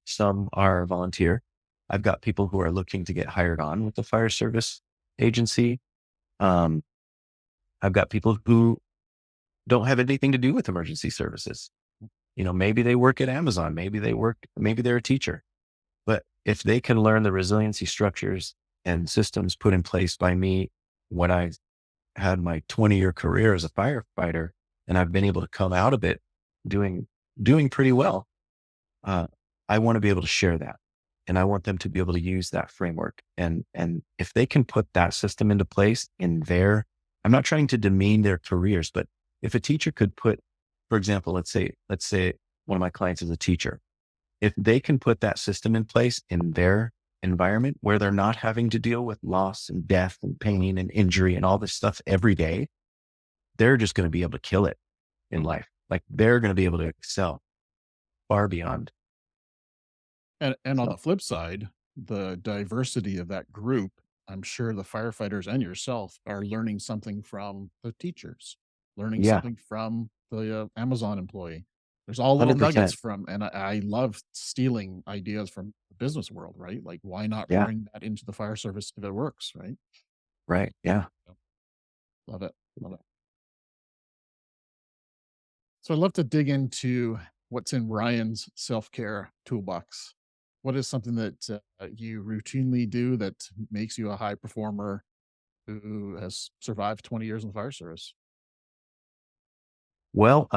some are volunteer. I've got people who are looking to get hired on with the fire service agency. Um, I've got people who don't have anything to do with emergency services. Maybe they work at Amazon, maybe they're a teacher, but if they can learn the resiliency structures and systems put in place by me when I had my 20-year career as a firefighter, and I've been able to come out of it doing pretty well. I want to be able to share that, and I want them to be able to use that framework. And if they can put that system into place I'm not trying to demean their careers, but if a teacher could put, for example, let's say one of my clients is a teacher. If they can put that system in place in their environment where they're not having to deal with loss and death and pain and injury and all this stuff every day, they're just going to be able to kill it in life. Like they're going to be able to excel far beyond. And on So, the flip side, the diversity of that group, I'm sure the firefighters and yourself are learning something from the teachers, learning yeah, something from the Amazon employee. There's all little nuggets 100%. from, and I love stealing ideas from the business world, right? Like, why not Yeah, bring that into the fire service if it works, right? right. Yeah. So, love it. Love it. So I'd love to dig into what's in Ryan's self-care toolbox. What is something that you routinely do that makes you a high performer who has survived 20 years in the fire service? Well,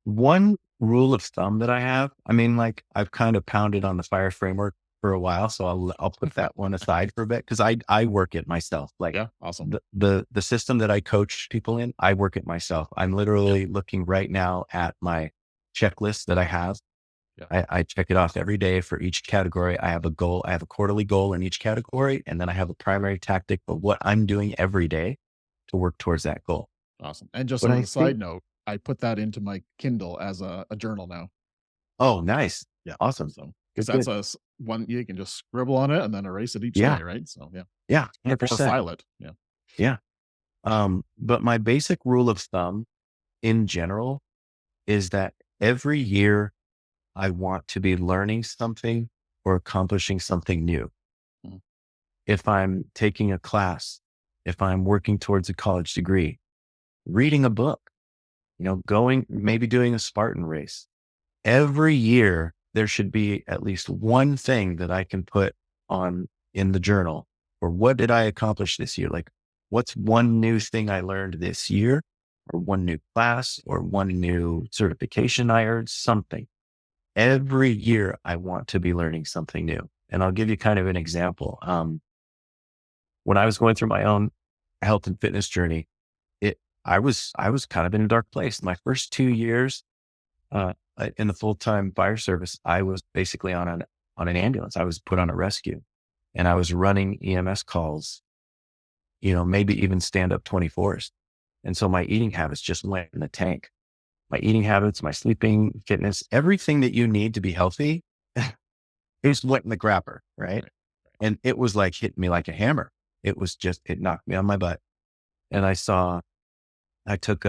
one rule of thumb that I have, I mean, like I've kind of pounded on the fire framework for a while, so I'll put that one aside for a bit because I work it myself. Like Yeah, awesome. the system that I coach people in, I work it myself. I'm literally looking right now at my checklist that I have. Yeah, I check it off every day for each category. I have a goal. I have a quarterly goal in each category, and then I have a primary tactic of what I'm doing every day to work towards that goal. awesome. And just But as I a side think, note, I put that into my Kindle as a journal now. oh, nice, Yeah. awesome, So, because good, that's good. one you can just scribble on it and then erase it each Yeah, day, right? So, yeah. yeah, hundred Or percent. file it. Yeah. Yeah. But my basic rule of thumb in general is that every year I want to be learning something or accomplishing something new. Mhm. If I'm taking a class, if I'm working towards a college degree, reading a book, maybe doing a Spartan race, every year there should be at least one thing that I can put on in the journal, or what did I accomplish this year? Like, what's one new thing I learned this year, or one new class, or one new certification I earned, something. Every year I want to be learning something new. And I'll give you kind of an example. When I was going through my own health and fitness journey, I was kind of in a dark place. My first 2 years, in the full-time fire service, I was basically on an ambulance. I was put on a rescue, and I was running EMS calls, maybe even stand up 24s. And so my eating habits just went in the tank. My eating habits, my sleeping, fitness, everything that you need to be healthy, it just went in the grapper. Right. Right. And it was like hitting me like a hammer. It knocked me on my butt. And I took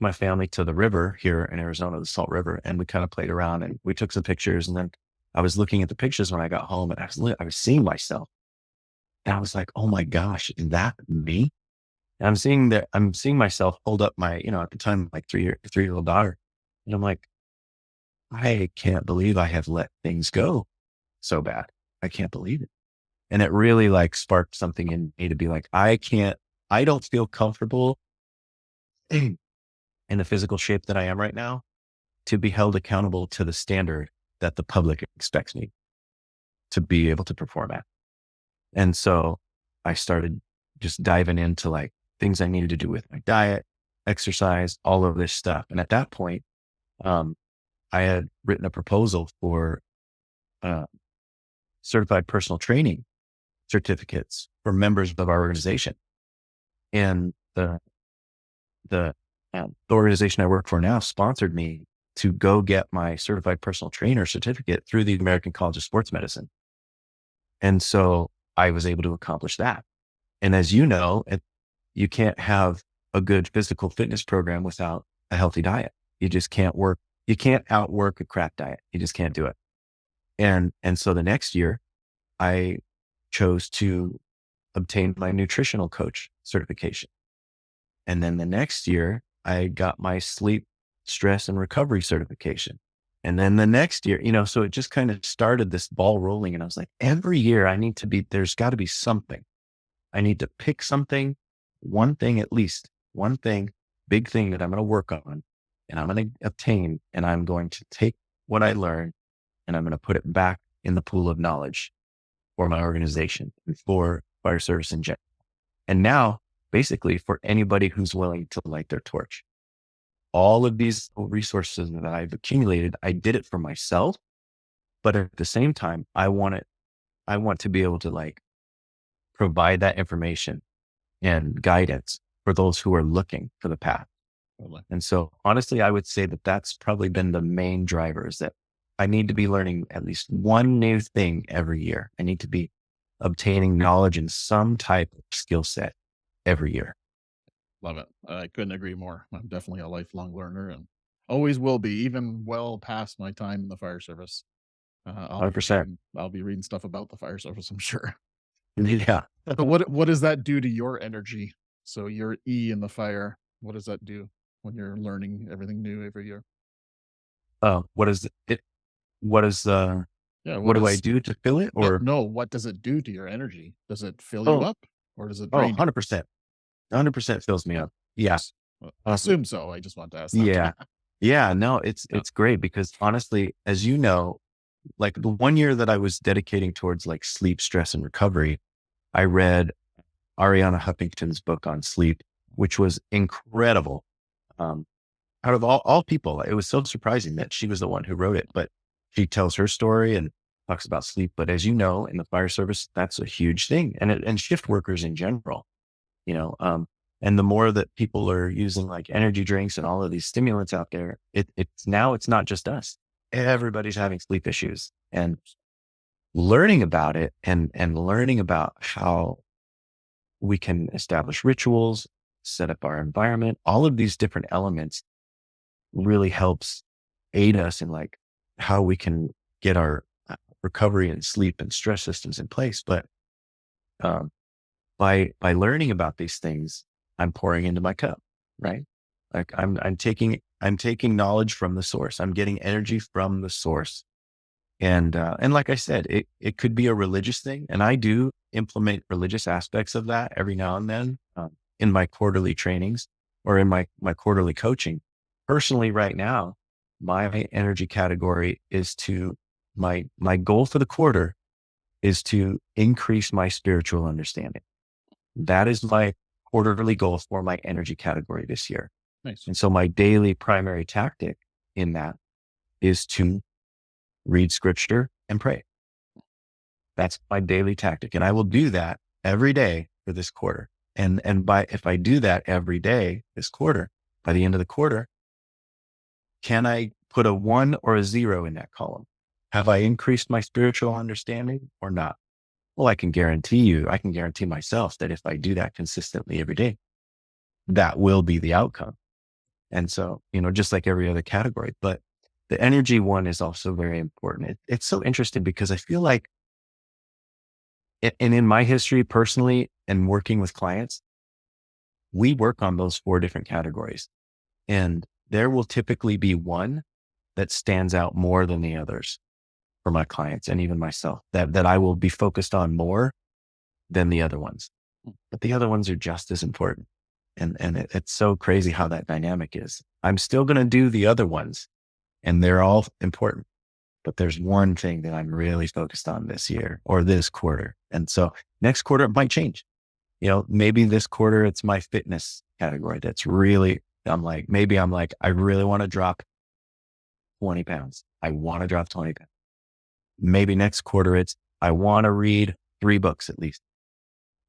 my family to the river here in Arizona, the Salt River, and we kind of played around and we took some pictures. And then I was looking at the pictures when I got home, and I was seeing myself, and I was like, oh my gosh, is that me? And I'm seeing myself hold up my, at the time, like 3-year-old daughter. And I'm like, I can't believe I have let things go so bad. I can't believe it. And it really like sparked something in me to be like, I don't feel comfortable in the physical shape that I am right now to be held accountable to the standard that the public expects me to be able to perform at. And so I started just diving into like things I needed to do with my diet, exercise, all of this stuff. And at that point, I had written a proposal for uh, certified personal training certificates for members of our organization. And the organization I work for now sponsored me to go get my certified personal trainer certificate through the American College of Sports Medicine. And so I was able to accomplish that. And as you know, you can't have a good physical fitness program without a healthy diet. You just can't outwork a crap diet. You just can't do it. And so the next year I chose to obtain my nutritional coach certification. And then the next year I got my sleep, stress, and recovery certification. And then the next year, so it just kind of started this ball rolling. And I was like, every year there's got to be something. I need to pick something, one thing at least, one thing, big thing that I'm going to work on and I'm going to obtain. And I'm going to take what I learned and I'm going to put it back in the pool of knowledge for my organization and for fire service in general. And now, basically, for anybody who's willing to light their torch. All of these resources that I've accumulated, I did it for myself, but at the same time, I want to be able to like provide that information and guidance for those who are looking for the path. And so honestly, I would say that that's probably been the main driver, is that I need to be learning at least one new thing every year. I need to be obtaining knowledge in some type of skill set every year. Love it. I couldn't agree more. I'm definitely a lifelong learner and always will be, even well past my time in the fire service. 100%. I'll be reading stuff about the fire service, I'm sure. Yeah. So what does that do to your energy? So your E in the fire, what does that do when you're learning everything new every year? What is it? What is Yeah, what do I do to fill it? Or no, what does it do to your energy? Does it fill you oh, up or does it drain you? 100%. 100% fills me up. Yeah. I assume so. I just want to ask that. Yeah. Yeah. No, it's great because honestly, as you know, like the one year that I was dedicating towards like sleep, stress, and recovery, I read Ariana Huffington's book on sleep, which was incredible. Out of all people, it was so surprising that she was the one who wrote it, but she tells her story and talks about sleep. But as you know, in the fire service, that's a huge thing, and shift workers in general, and the more that people are using like energy drinks and all of these stimulants out there, it's not just us. Everybody's having sleep issues, and learning about it and learning about how we can establish rituals, set up our environment, all of these different elements really helps aid us in like how we can get our recovery and sleep and stress systems in place. But by learning about these things, I'm pouring into my cup, right? Like I'm taking knowledge from the source. I'm getting energy from the source. And like I said, it could be a religious thing. And I do implement religious aspects of that every now and then in my quarterly trainings or in my quarterly coaching. Personally, right now, my energy category is my goal for the quarter is to increase my spiritual understanding. That is my quarterly goal for my energy category this year. Nice. And so my daily primary tactic in that is to read scripture and pray. That's my daily tactic. And I will do that every day for this quarter. And if I do that every day this quarter, by the end of the quarter, can I put a 1 or a 0 in that column? Have I increased my spiritual understanding or not? Well, I can guarantee myself that if I do that consistently every day, that will be the outcome. And so, just like every other category, but the energy one is also very important. It's so interesting because I feel like, and in my history personally and working with clients, we work on those 4 different categories, and there will typically be one that stands out more than the others for my clients and even myself, that I will be focused on more than the other ones, but the other ones are just as important. And it's so crazy how that dynamic is. I'm still going to do the other ones, and they're all important. But there's one thing that I'm really focused on this year or this quarter. And so next quarter, it might change. Maybe this quarter, it's my fitness category. That's really, maybe I'm like, I really want to drop 20 pounds. I want to drop 20 pounds. Maybe next quarter, I want to read 3 books at least.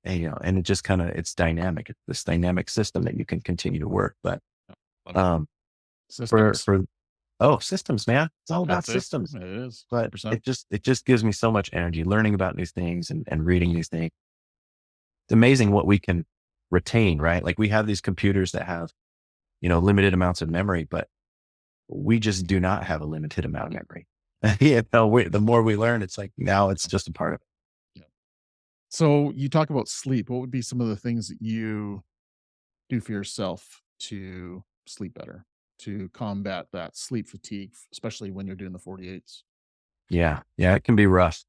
And it just it's dynamic. It's this dynamic system that you can continue to work. But, Systems. Systems, man. It's all about That's it. systems. It is. But 100%. it just gives me so much energy learning about these things and reading these things. It's amazing what we can retain, right? Like we have these computers that have, limited amounts of memory, but we just do not have a limited amount of memory. The more we learn, it's like now it's just a part of it. Yeah. So you talk about sleep. What would be some of the things that you do for yourself to sleep better, to combat that sleep fatigue, especially when you're doing the 48s? Yeah. Yeah. It can be rough.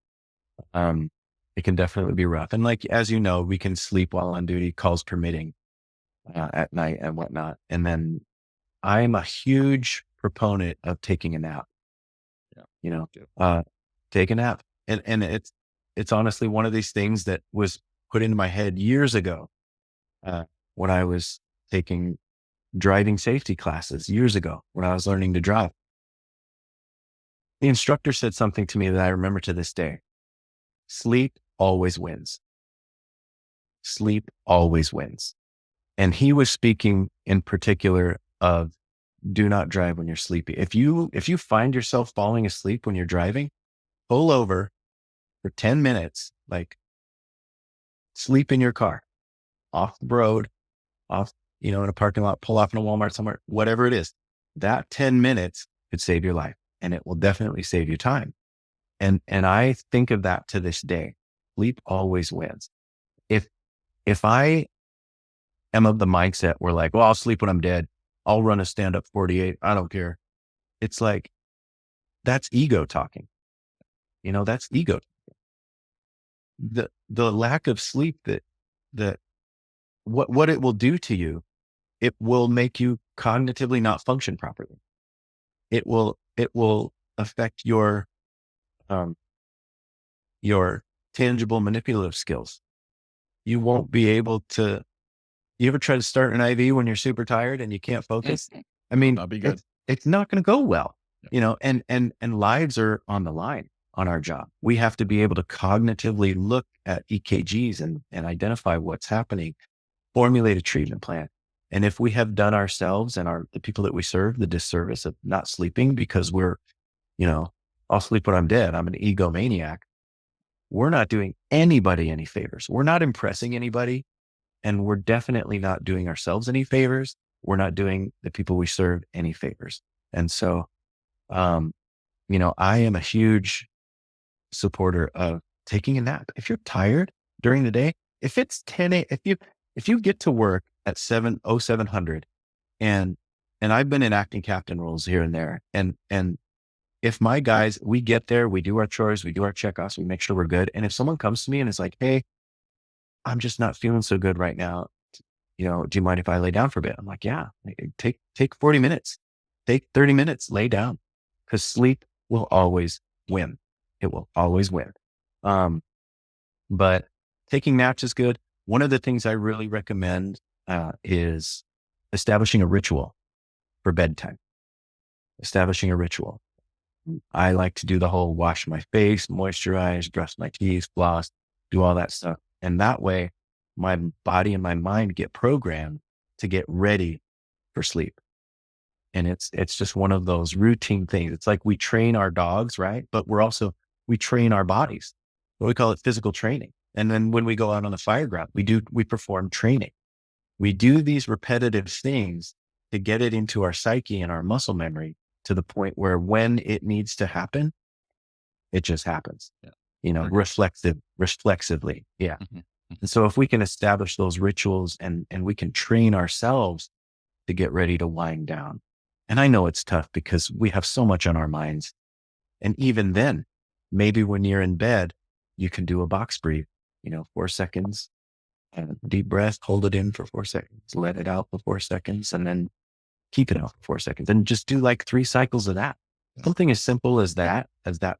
It can definitely be rough. And like, as you know, we can sleep while on duty, calls permitting, at night and whatnot. And then I'm a huge proponent of taking a nap, Yeah. take a nap. And it's honestly one of these things that was put into my head years ago, when I was taking driving safety classes years ago, when I was learning to drive. The instructor said something to me that I remember to this day. Sleep always wins. Sleep always wins. And he was speaking in particular of do not drive when you're sleepy. If you find yourself falling asleep when you're driving, pull over for 10 minutes, like sleep in your car, off the road, off, in a parking lot, pull off in a Walmart somewhere, whatever it is. That 10 minutes could save your life, and it will definitely save you time. And I think of that to this day. Sleep always wins. If I am of the mindset where like, well, I'll sleep when I'm dead, I'll run a stand-up 48, I don't care. It's like, that's ego talking. That's ego. The lack of sleep that what it will do to you, it will make you cognitively not function properly. It will affect your tangible manipulative skills. You won't be able to. You ever try to start an IV when you're super tired and you can't focus? I mean, That'd be good. It's not going to go well, Yeah. and lives are on the line on our job. We have to be able to cognitively look at EKGs and identify what's happening, formulate a treatment plan. And if we have done ourselves and the people that we serve the disservice of not sleeping because we're, I'll sleep when I'm dead, I'm an egomaniac, we're not doing anybody any favors. We're not impressing anybody. And we're definitely not doing ourselves any favors. We're not doing the people we serve any favors. And so, I am a huge supporter of taking a nap. If you're tired during the day, if it's 10 a, if you get to work at 700, and I've been in acting captain roles here and there, and if my guys, we get there, we do our chores, we do our checkoffs, we make sure we're good. And if someone comes to me and is like, hey, I'm just not feeling so good right now, do you mind if I lay down for a bit? I'm like, yeah, take 40 minutes, take 30 minutes, lay down, because sleep will always win. It will always win. But taking naps is good. One of the things I really recommend is establishing a ritual for bedtime. Establishing a ritual. I like to do the whole wash my face, moisturize, brush my teeth, floss, do all that stuff. And that way my body and my mind get programmed to get ready for sleep. And it's just one of those routine things. It's like we train our dogs, right? But we train our bodies. We call it physical training. And then when we go out on the fire ground, we perform training. We do these repetitive things to get it into our psyche and our muscle memory to the point where when it needs to happen, it just happens, reflexively. Yeah. Mm-hmm. And so if we can establish those rituals and we can train ourselves to get ready to wind down. And I know it's tough because we have so much on our minds. And even then, maybe when you're in bed, you can do a box breathe, 4 seconds, deep breath, hold it in for 4 seconds, let it out for 4 seconds, and then keep it out for 4 seconds and just do like 3 cycles of that. Something as simple as that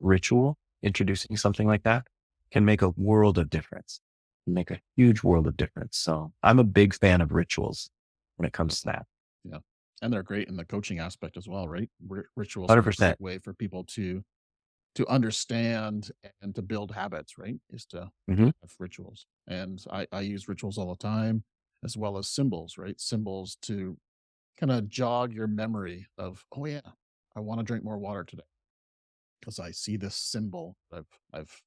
ritual, introducing something like that can make a world of difference, make a huge world of difference. So I'm a big fan of rituals when it comes to that. Yeah. And they're great in the coaching aspect as well, right? Rituals are a 100%. great way for people to understand and to build habits, right? Is to Hmm. have rituals. And I use rituals all the time, as well as symbols, right? Symbols to kind of jog your memory of, oh yeah, I want to drink more water today because I see this symbol that I've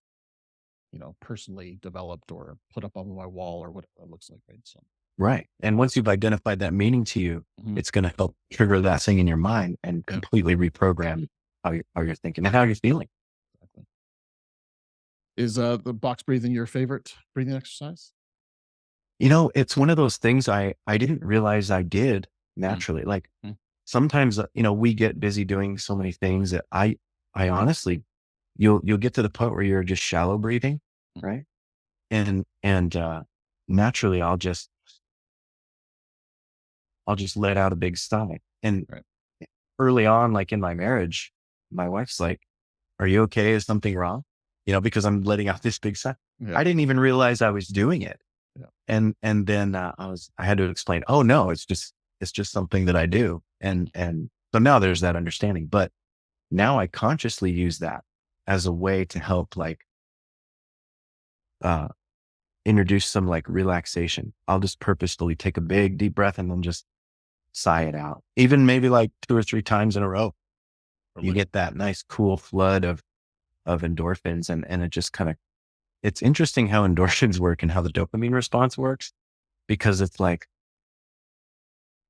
personally developed or put up on my wall or whatever it looks like, right? So Right. And once you've identified that meaning to you, mhm, it's going to help trigger that thing in your mind and yeah, completely reprogram how you're thinking and how you're feeling. exactly. Is the box breathing your favorite breathing exercise? It's one of those things I didn't realize I did Mm, naturally. Like mm, sometimes, we get busy doing so many things that I honestly, you'll get to the point where you're just shallow breathing, mm, right? And naturally I'll just let out a big sigh. And right. early on, like in my marriage, my wife's like, "Are you okay? Is something wrong?" Because I'm letting out this big sigh. Yeah, I didn't even realize I was doing it. yeah, And then I had to explain, "Oh no, it's just something that I do." And so now there's that understanding. But now I consciously use that as a way to help like uh introduce some like relaxation. I'll just purposefully take a big deep breath and then just sigh it out. Even maybe like 2 or 3 times in a row. You totally. get that nice cool flood of endorphins and it just kind of it's interesting how endorphins work and how the dopamine response works because it's like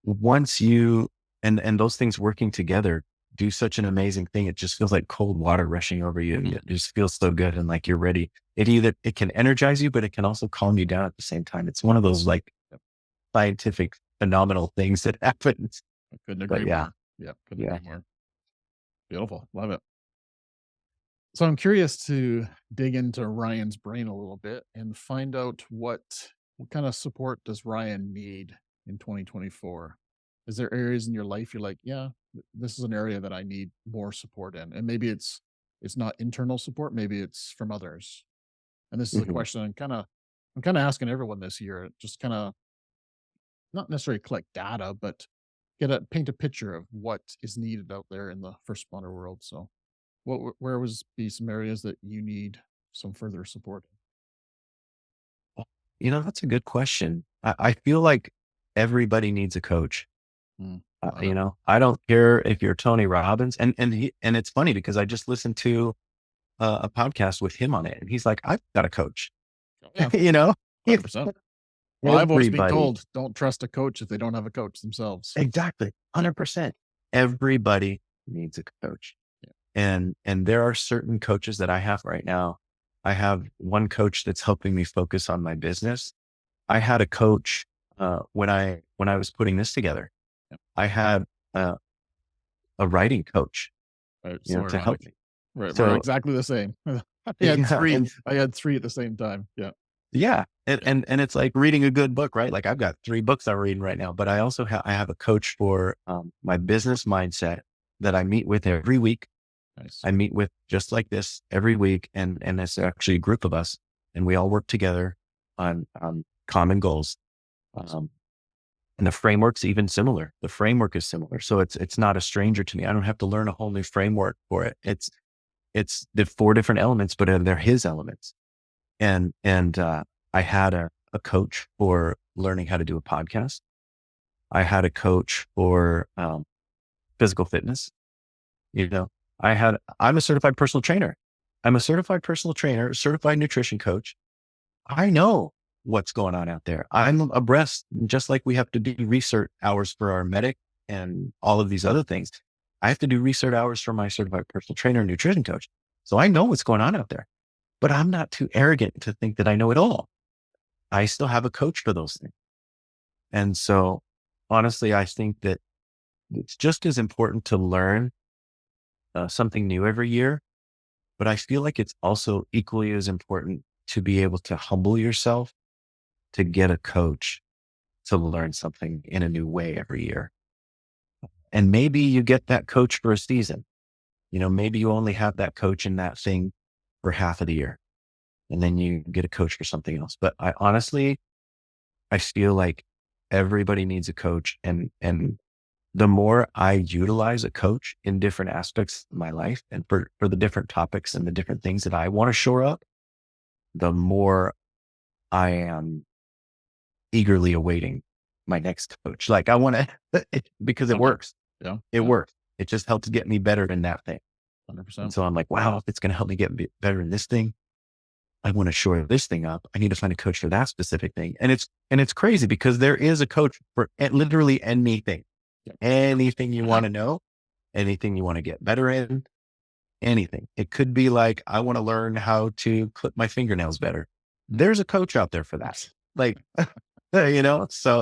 once you and those things working together do such an amazing thing. It just feels like cold water rushing over you. Mhm. It just feels so good and like you're ready. It can energize you, but it can also calm you down at the same time. It's one of those like Yep, scientific phenomenal things that happens. I couldn't But agree yeah, more. Yeah, couldn't yeah. agree more. Beautiful, love it. So I'm curious to dig into Ryan's brain a little bit and find out what kind of support does Ryan need in 2024? Is there areas in your life you're like, yeah, this is an area that I need more support in, and maybe it's not internal support, maybe it's from others. And this is a Mhm. question I'm kind of asking everyone this year, just kind of not necessarily collect data, but paint a picture of what is needed out there in the first responder world. So where was be some areas that you need some further support That's a good question. I feel like everybody needs a coach. in? Love it. I don't care if you're Tony Robbins, and it's funny because I just listened to a podcast with him on it, and he's like, "I've got a coach." Oh, yeah, you know, If 100%. Well, I've always been everybody told don't trust a coach if they don't have a coach themselves. exactly 100%, everybody needs a coach, Yeah. and there are certain coaches that I have right now. I have one coach that's helping me focus on my business. I had a coach when I was putting this together. Yeah. I had uh, a writing coach, Right. So to help ironic. me. Right. We're So exactly the same. I had yeah, three. and I had three at the same time. Yeah. yeah, and, Yeah. and and it's like reading a good book, right? Like I've got 3 books I'm reading right now, but I also I have a coach for my business mindset that I meet with every week. Nice. I meet with just like this every week, and it's actually a group of us, and we all work together on common goals. Awesome. Um, and the framework's even similar. The framework is similar, so it's not a stranger to me. I don't have to learn a whole new framework for it. It's the 4 different elements, but they're his elements. And I had a coach for learning how to do a podcast. I had a coach for physical fitness. You know, I'm a certified personal trainer. I'm a certified personal trainer, certified nutrition coach. I know what's going on out there. I'm abreast, just like we have to do research hours for our medic and all of these other things. I have to do research hours for my certified personal trainer and nutrition coach. So I know what's going on out there, but I'm not too arrogant to think that I know it all. I still have a coach for those things. And so honestly, I think that it's just as important to learn something new every year, but I feel like it's also equally as important to be able to humble yourself to get a coach to learn something in a new way every year. And maybe you get that coach for a season. Maybe you only have that coach in that thing for half of the year, and then you get a coach for something else. But I feel like everybody needs a coach. And the more I utilize a coach in different aspects of my life and for the different topics and the different things that I want to shore up, the more I am eagerly awaiting my next coach. Like I want to, because it works. Yeah. It works. It just helps get me better in that thing. 100%. And so I'm like, wow, if it's going to help me get better in this thing, I want to shore this thing up. I need to find a coach for that specific thing. And it's crazy because there is a coach for literally anything, anything you want to know, anything you want to get better in, anything. It could be like, I want to learn how to clip my fingernails better. There's a coach out there for that. Like, so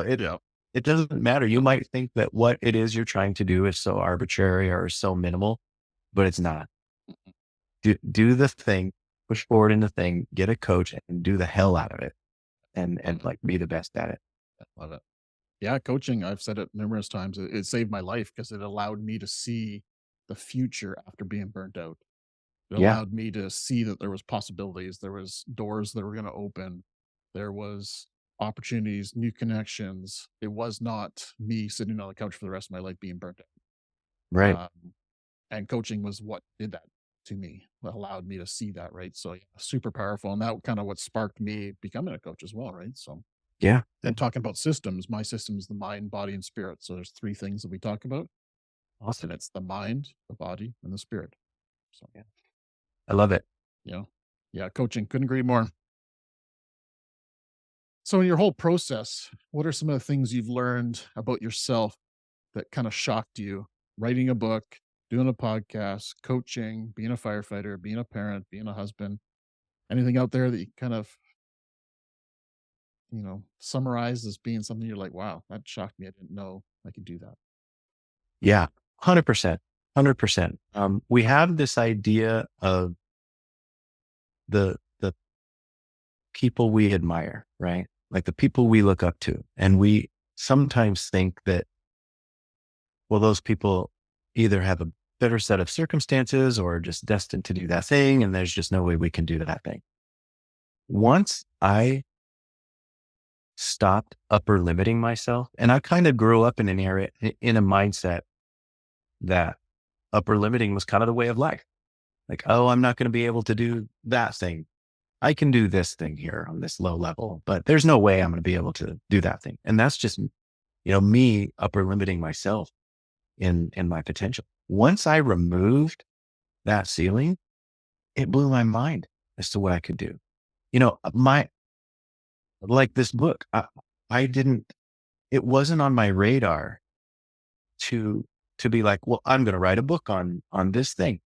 it doesn't matter. You might think that what it is you're trying to do is so arbitrary or so minimal, but it's not. Do the thing, push forward in the thing, get a coach and do the hell out of it and like be the best at it. I love it. Yeah. Coaching, I've said it numerous times. It saved my life because it allowed me to see the future after being burnt out. It Yeah. allowed me to see that there was possibilities. There was doors that were going to open. There was opportunities, new connections. It was not me sitting on the couch for the rest of my life being burnt out. Right. And coaching was what did that to me, what allowed me to see that. Right. So yeah, super powerful. And that kind of what sparked me becoming a coach as well. Right. So, Yeah. and talking about systems, my system is the mind, body, and spirit. So there's three things that we talk about. Awesome. And it's the mind, the body, and the spirit. So Yeah. I love it. Yeah, coaching, couldn't agree more. So in your whole process, what are some of the things you've learned about yourself that kind of shocked you? Writing a book, doing a podcast, coaching, being a firefighter, being a parent, being a husband, anything out there that you kind of, summarize as being something you're like, wow, that shocked me. I didn't know I could do that. Yeah. 100%. 100%. We have this idea of the people we admire, right? Like the people we look up to. And we sometimes think that, well, those people either have a better set of circumstances or just destined to do that thing. And there's just no way we can do that thing. Once I stopped upper limiting myself, and I kind of grew up in an area, in a mindset that upper limiting was kind of the way of life. Like, oh, I'm not going to be able to do that thing. I can do this thing here on this low level, but there's no way I'm going to be able to do that thing. And that's just, me upper limiting myself in my potential. Once I removed that ceiling, it blew my mind as to what I could do. Like this book, it wasn't on my radar to be like, well, I'm going to write a book on this thing.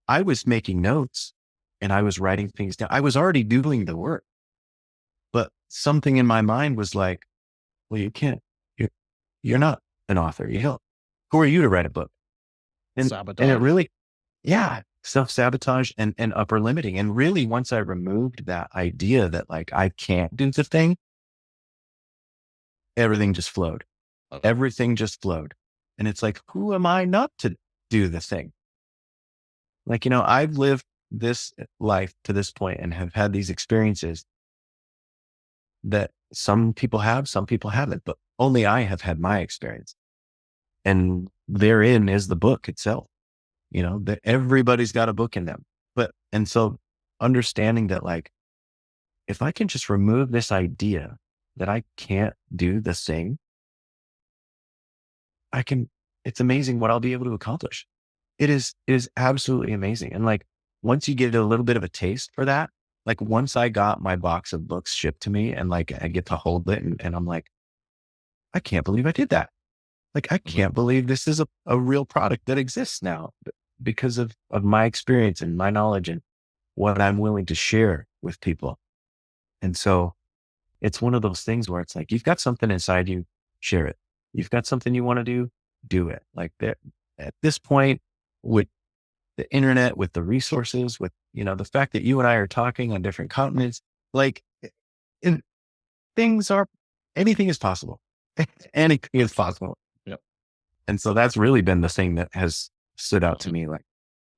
I was making notes and I was writing things down. I was already doing the work, but something in my mind was like, well, you're not an author. Who are you to write a book? And Sabotage. it really, self-sabotage and upper limiting. And really, once I removed that idea that like, I can't do the thing, everything just flowed. Everything just flowed. And it's like, who am I not to do the thing? Like, I've lived this life to this point and have had these experiences that some people have, some people haven't, but only I have had my experience. And therein is the book itself, that everybody's got a book in them. And so understanding that like, if I can just remove this idea that I can't do the thing, it's amazing what I'll be able to accomplish. It is absolutely amazing. And like, once you get a little bit of a taste for that, like once I got my box of books shipped to me and like, I get to hold it and I'm like, I can't believe I did that. Like, I can't believe this is a real product that exists now because of my experience and my knowledge and what I'm willing to share with people. And so it's one of those things where it's like, you've got something inside you, share it. You've got something you want to do it. Like at this point with the internet, with the resources, with, the fact that you and I are talking on different continents, like anything is possible. Anything is possible. Yep. And so that's really been the thing that has stood out to me, like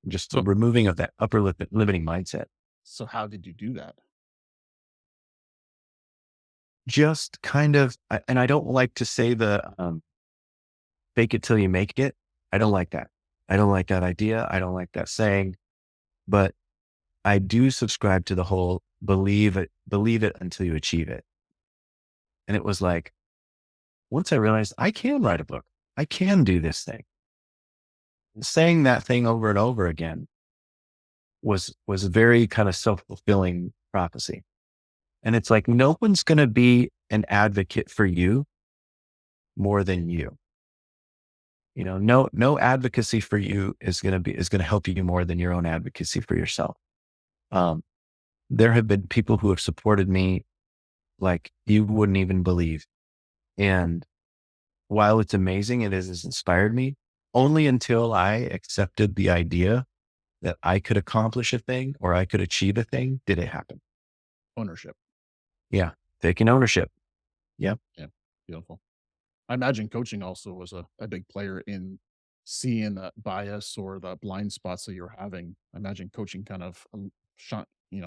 just So, removing of that upper limiting mindset. so how did you do that? Just kind of, and I don't like to say the fake it till you make it. I don't like that. I don't like that idea. I don't like that saying, but I do subscribe to the whole believe it until you achieve it. And it was like, once I realized I can write a book, I can do this thing. Saying that thing over and over again was a very kind of self-fulfilling prophecy. And it's like, no one's going to be an advocate for you more than you. You know, no advocacy for you is going to help you more than your own advocacy for yourself. Um, there have been people who have supported me like you wouldn't even believe. And while it's amazing, it has inspired me only until I accepted the idea that I could accomplish a thing or I could achieve a thing, did it happen? Ownership. Yeah. Taking ownership. Yeah. Yeah. Beautiful. I imagine coaching also was a big player in seeing that bias or the blind spots that you're having. I imagine coaching kind of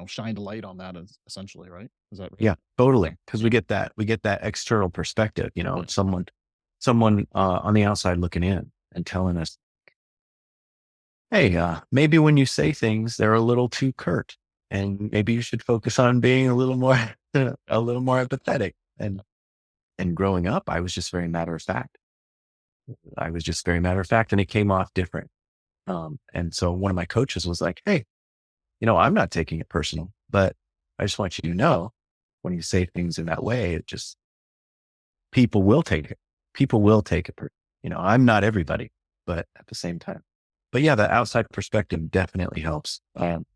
shined a light on that essentially, right? Is that right? Yeah, totally. Cause we get that external perspective, you know, Yeah. someone on the outside looking in and telling us, hey, maybe when you say things, they're a little too curt and maybe you should focus on being a little more, a little more empathetic. And growing up, I was just very matter of fact. I was just very matter of fact and it came off different. And so one of my coaches was like, hey, you know, I'm not taking it personal, but I just want you to know when you say things in that way, it just, people will take it. People will take it. You know, I'm not everybody, but at the same time, but yeah, the outside perspective definitely helps.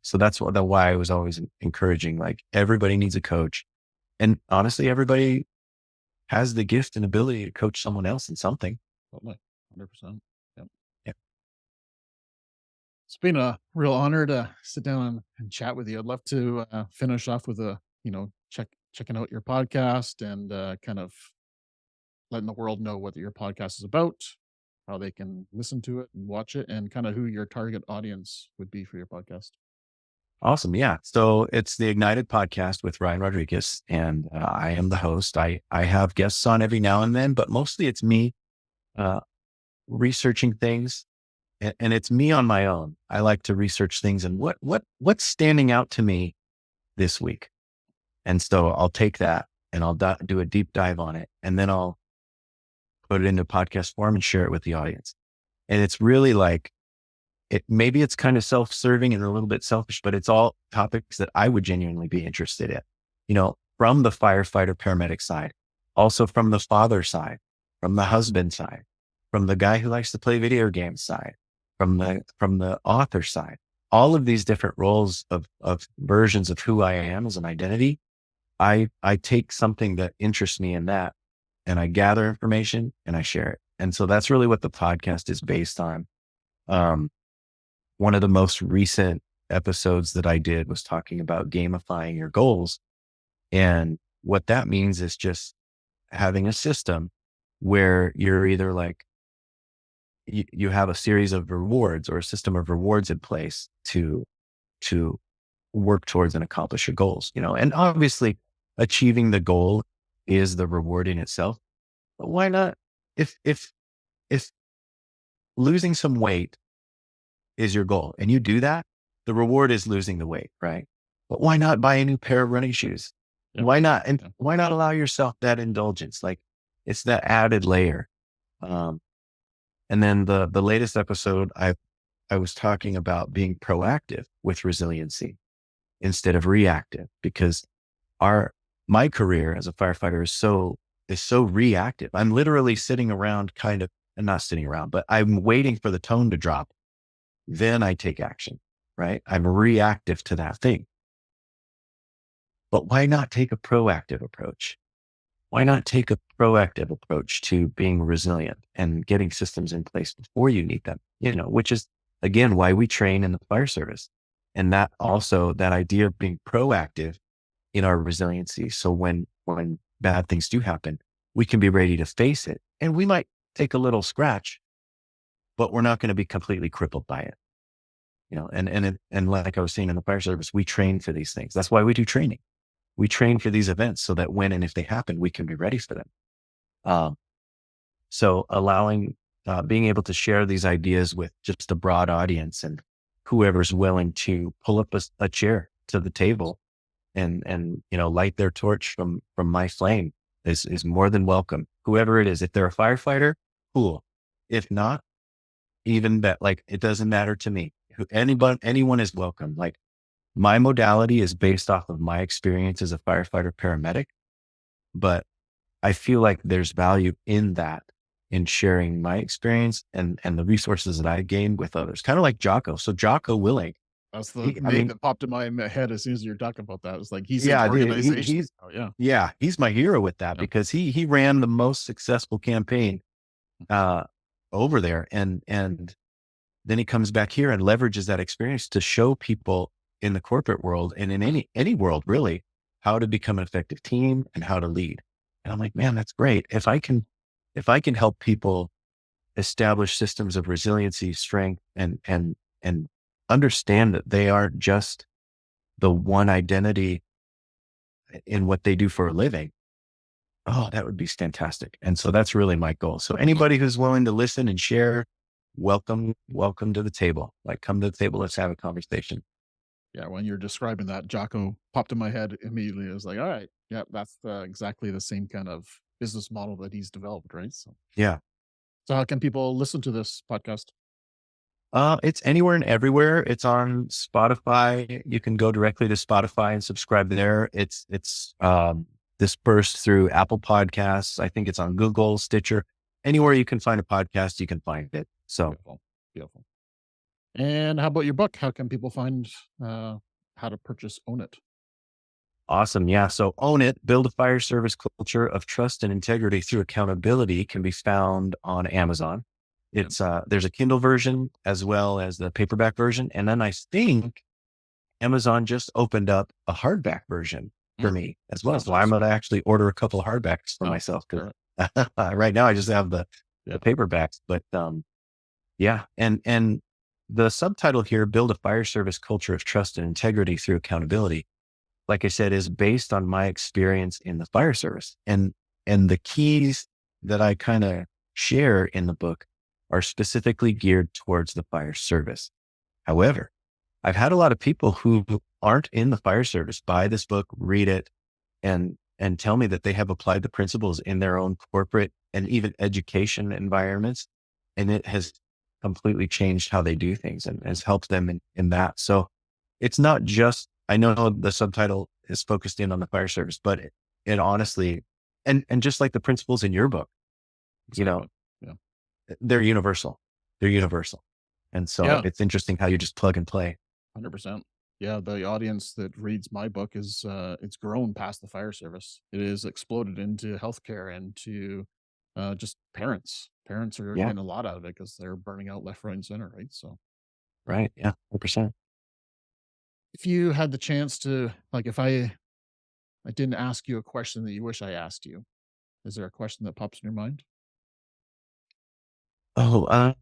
So that's why I was always encouraging, like everybody needs a coach. And honestly, everybody has the gift and ability to coach someone else in something. Totally. 100%. Yep. Yeah. It's been a real honor to sit down and chat with you. I'd love to finish off with checking out your podcast and kind of letting the world know what your podcast is about, how they can listen to it and watch it, and kind of who your target audience would be for your podcast. Awesome. Yeah. So it's the Ignited podcast with Ryan Rodriguez, and I am the host. I have guests on every now and then, but mostly it's me uh, researching things, and it's me on my own. I like to research things and what's standing out to me this week, and so I'll take that and I'll do a deep dive on it, and then I'll put it into podcast form and share it with the audience. And it's really like maybe it's kind of self-serving and a little bit selfish, but it's all topics that I would genuinely be interested in, you know, from the firefighter paramedic side, also from the father side, from the husband side, from the guy who likes to play video games side, from the author side, all of these different roles of versions of who I am as an identity. I take something that interests me in that and I gather information and I share it. And so that's really what the podcast is based on. One of the most recent episodes that I did was talking about gamifying your goals. And what that means is just having a system where you're either like, you have a series of rewards or a system of rewards in place to work towards and accomplish your goals, you know, and obviously achieving the goal is the reward in itself. But why not? If losing some weight is your goal and you do that, the reward is losing the weight, right? But why not buy a new pair of running shoes? Yeah. Why not? And Yeah. why not allow yourself that indulgence? Like it's that added layer. And then the latest episode, I was talking about being proactive with resiliency instead of reactive, because my career as a firefighter is so reactive. I'm literally sitting around and not sitting around, but I'm waiting for the tone to drop. Then I take action, right? I'm reactive to that thing. But why not take a proactive approach? Why not take a proactive approach to being resilient and getting systems in place before you need them, you know, which is again, why we train in the fire service. And that also that idea of being proactive in our resiliency. So when bad things do happen, we can be ready to face it. And we might take a little scratch, but we're not going to be completely crippled by it. And like I was saying in the fire service, we train for these things. That's why we do training. We train for these events so that when and if they happen, we can be ready for them. Um, so being able to share these ideas with just a broad audience, and whoever's willing to pull up a chair to the table and light their torch from my flame is more than welcome. Whoever it is, if they're a firefighter, cool. If not, even that, like, it doesn't matter to me. Anyone is welcome. Like, my modality is based off of my experience as a firefighter paramedic, but I feel like there's value in that, in sharing my experience and the resources that I gained with others. Kind of like Jocko. So Jocko Willing, That's the I name mean, that popped in my head as soon as you're talking about that. It's like, he saves yeah, dude, organizations. Oh, yeah. yeah, he's my hero with that, Yeah. because he ran the most successful campaign over there, and then he comes back here and leverages that experience to show people in the corporate world and in any world really, how to become an effective team and how to lead. And I'm like, man, that's great. If I can help people establish systems of resiliency, strength, and understand that they aren't just the one identity in what they do for a living. Oh, that would be fantastic. And so that's really my goal. So anybody who's willing to listen and share, welcome to the table. Like, come to the table. Let's have a conversation. Yeah, when you're describing that, Jocko popped in my head immediately. I was like, all right, yeah, that's exactly the same kind of business model that he's developed, right? Yeah. So how can people listen to this podcast? It's anywhere and everywhere. It's on Spotify. You can go directly to Spotify and subscribe there. It's dispersed through Apple Podcasts. I think it's on Google, Stitcher. Anywhere you can find a podcast, you can find it. So Beautiful, beautiful. And how about your book? How can people find how to purchase Own It? awesome. Yeah. So Own It, Build a Fire Service Culture of Trust and Integrity Through Accountability, can be found on Amazon. It's there's a Kindle version as well as the paperback version. And then I think Amazon just opened up a hardback version for me as well. So I'm going to actually order a couple of hardbacks for myself, because right now I just have the paperbacks, but yeah. And the subtitle here, Build a Fire Service Culture of Trust and Integrity Through Accountability, like I said, is based on my experience in the fire service. And the keys that I kind of share in the book are specifically geared towards the fire service. However, I've had a lot of people who aren't in the fire service buy this book, read it, and tell me that they have applied the principles in their own corporate and even education environments. And it has completely changed how they do things and has helped them in that. So it's not just, I know the subtitle is focused in on the fire service, but it honestly, and just like the principles in your book, Yeah. they're universal. They're universal. And so it's interesting how you just plug and play. 100%. Yeah, the audience that reads my book is it's grown past the fire service. It is exploded into healthcare and to just parents. Parents are getting a lot out of it because they're burning out left, right, and center, right? So, Right. Yeah. 100%. if you had the chance to, like, if I didn't ask you a question that you wish I asked you, is there a question that pops in your mind? Oh,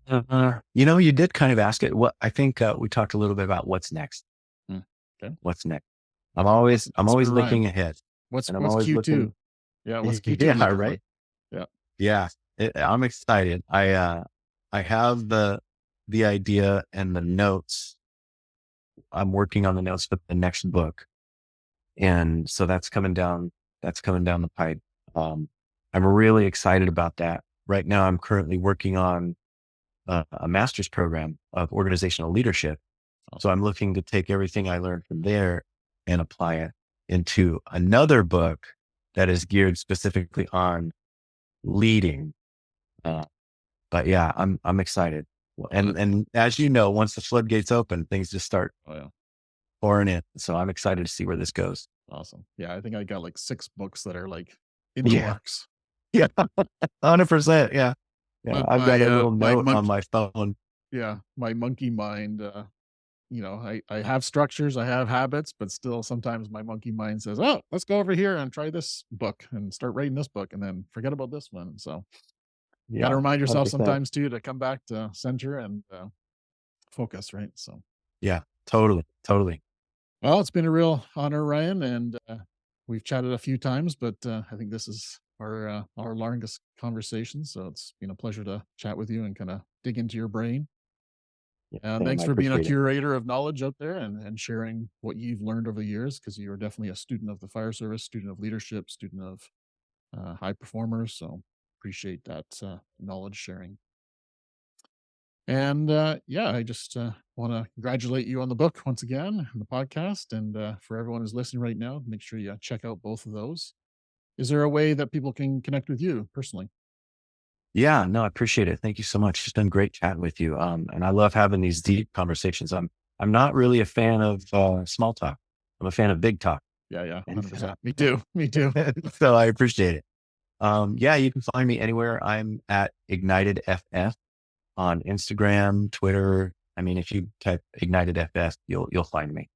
you did kind of ask it. What I think we talked a little bit about what's next. Hmm. Okay. What's next? Yeah. I'm always Ryan. looking ahead. What's And I'm always Q2? looking. Yeah, what's Q2? Yeah, right. Yeah. Yeah, I'm excited. I have the idea and the notes. I'm working on the notes for the next book, and so that's coming down. That's coming down the pipe. I'm really excited about that. Right now, I'm currently working on a master's program of organizational leadership. So I'm looking to take everything I learned from there and apply it into another book that is geared specifically on leading. But yeah, I'm excited. And as you know, once the floodgates open, things just start pouring in. So I'm excited to see where this goes. Awesome. Yeah, I think I got like 6 books that are like in the works. Yeah, 100%. Yeah. Yeah. I've got a little note on my phone. Yeah. My monkey mind, I have structures, I have habits, but still sometimes my monkey mind says, oh, let's go over here and try this book and start writing this book and then forget about this one. So You got to Yeah, remind yourself 100%. sometimes too to come back to center and focus, right? So, Yeah, totally, totally. well, it's been a real honor, Ryan, and we've chatted a few times, but I think this is our longest conversation. So it's been a pleasure to chat with you and kind of dig into your brain. Yeah, And same. thanks I for being a appreciate it. curator of knowledge out there and sharing what you've learned over the years, because you're definitely a student of the fire service, student of leadership, student of high performers. So appreciate that knowledge sharing. And yeah, I just want to congratulate you on the book once again, and the podcast. And for everyone who's listening right now, make sure you check out both of those. Is there a way that people can connect with you personally? Yeah, no, I appreciate it. Thank you so much. It's been great chatting with you. And I love having these deep conversations. I'm not really a fan of small talk. I'm a fan of big talk. Yeah, yeah, And 100%. Me too. Me too. so I appreciate it. Yeah, you can find me anywhere. I'm at Ignited FF on Instagram, Twitter. I mean, if you type Ignited FF, you'll find me.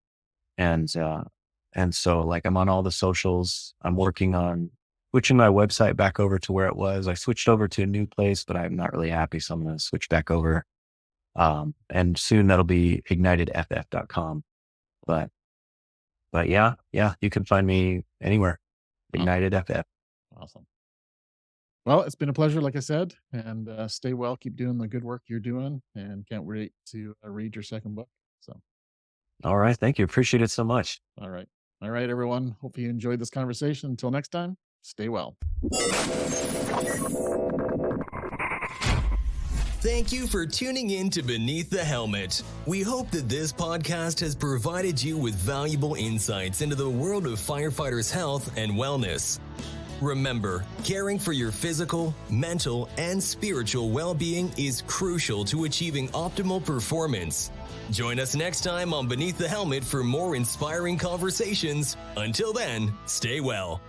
And so like I'm on all the socials. I'm working on switching my website back over to where it was. I switched over to a new place, but I'm not really happy. So I'm going to switch back over. And soon that'll be ignitedff.com. But yeah, you can find me anywhere. Ignited FF. Awesome. Well, it's been a pleasure, like I said, and stay well. Keep doing the good work you're doing, and can't wait to read your second book. So, All right. Thank you. Appreciate it so much. all right. All right, everyone. Hope you enjoyed this conversation. Until next time, stay well. Thank you for tuning in to Beneath the Helmet. We hope that this podcast has provided you with valuable insights into the world of firefighters' health and wellness. Remember, caring for your physical, mental, and spiritual well-being is crucial to achieving optimal performance. Join us next time on Beneath the Helmet for more inspiring conversations. Until then, stay well.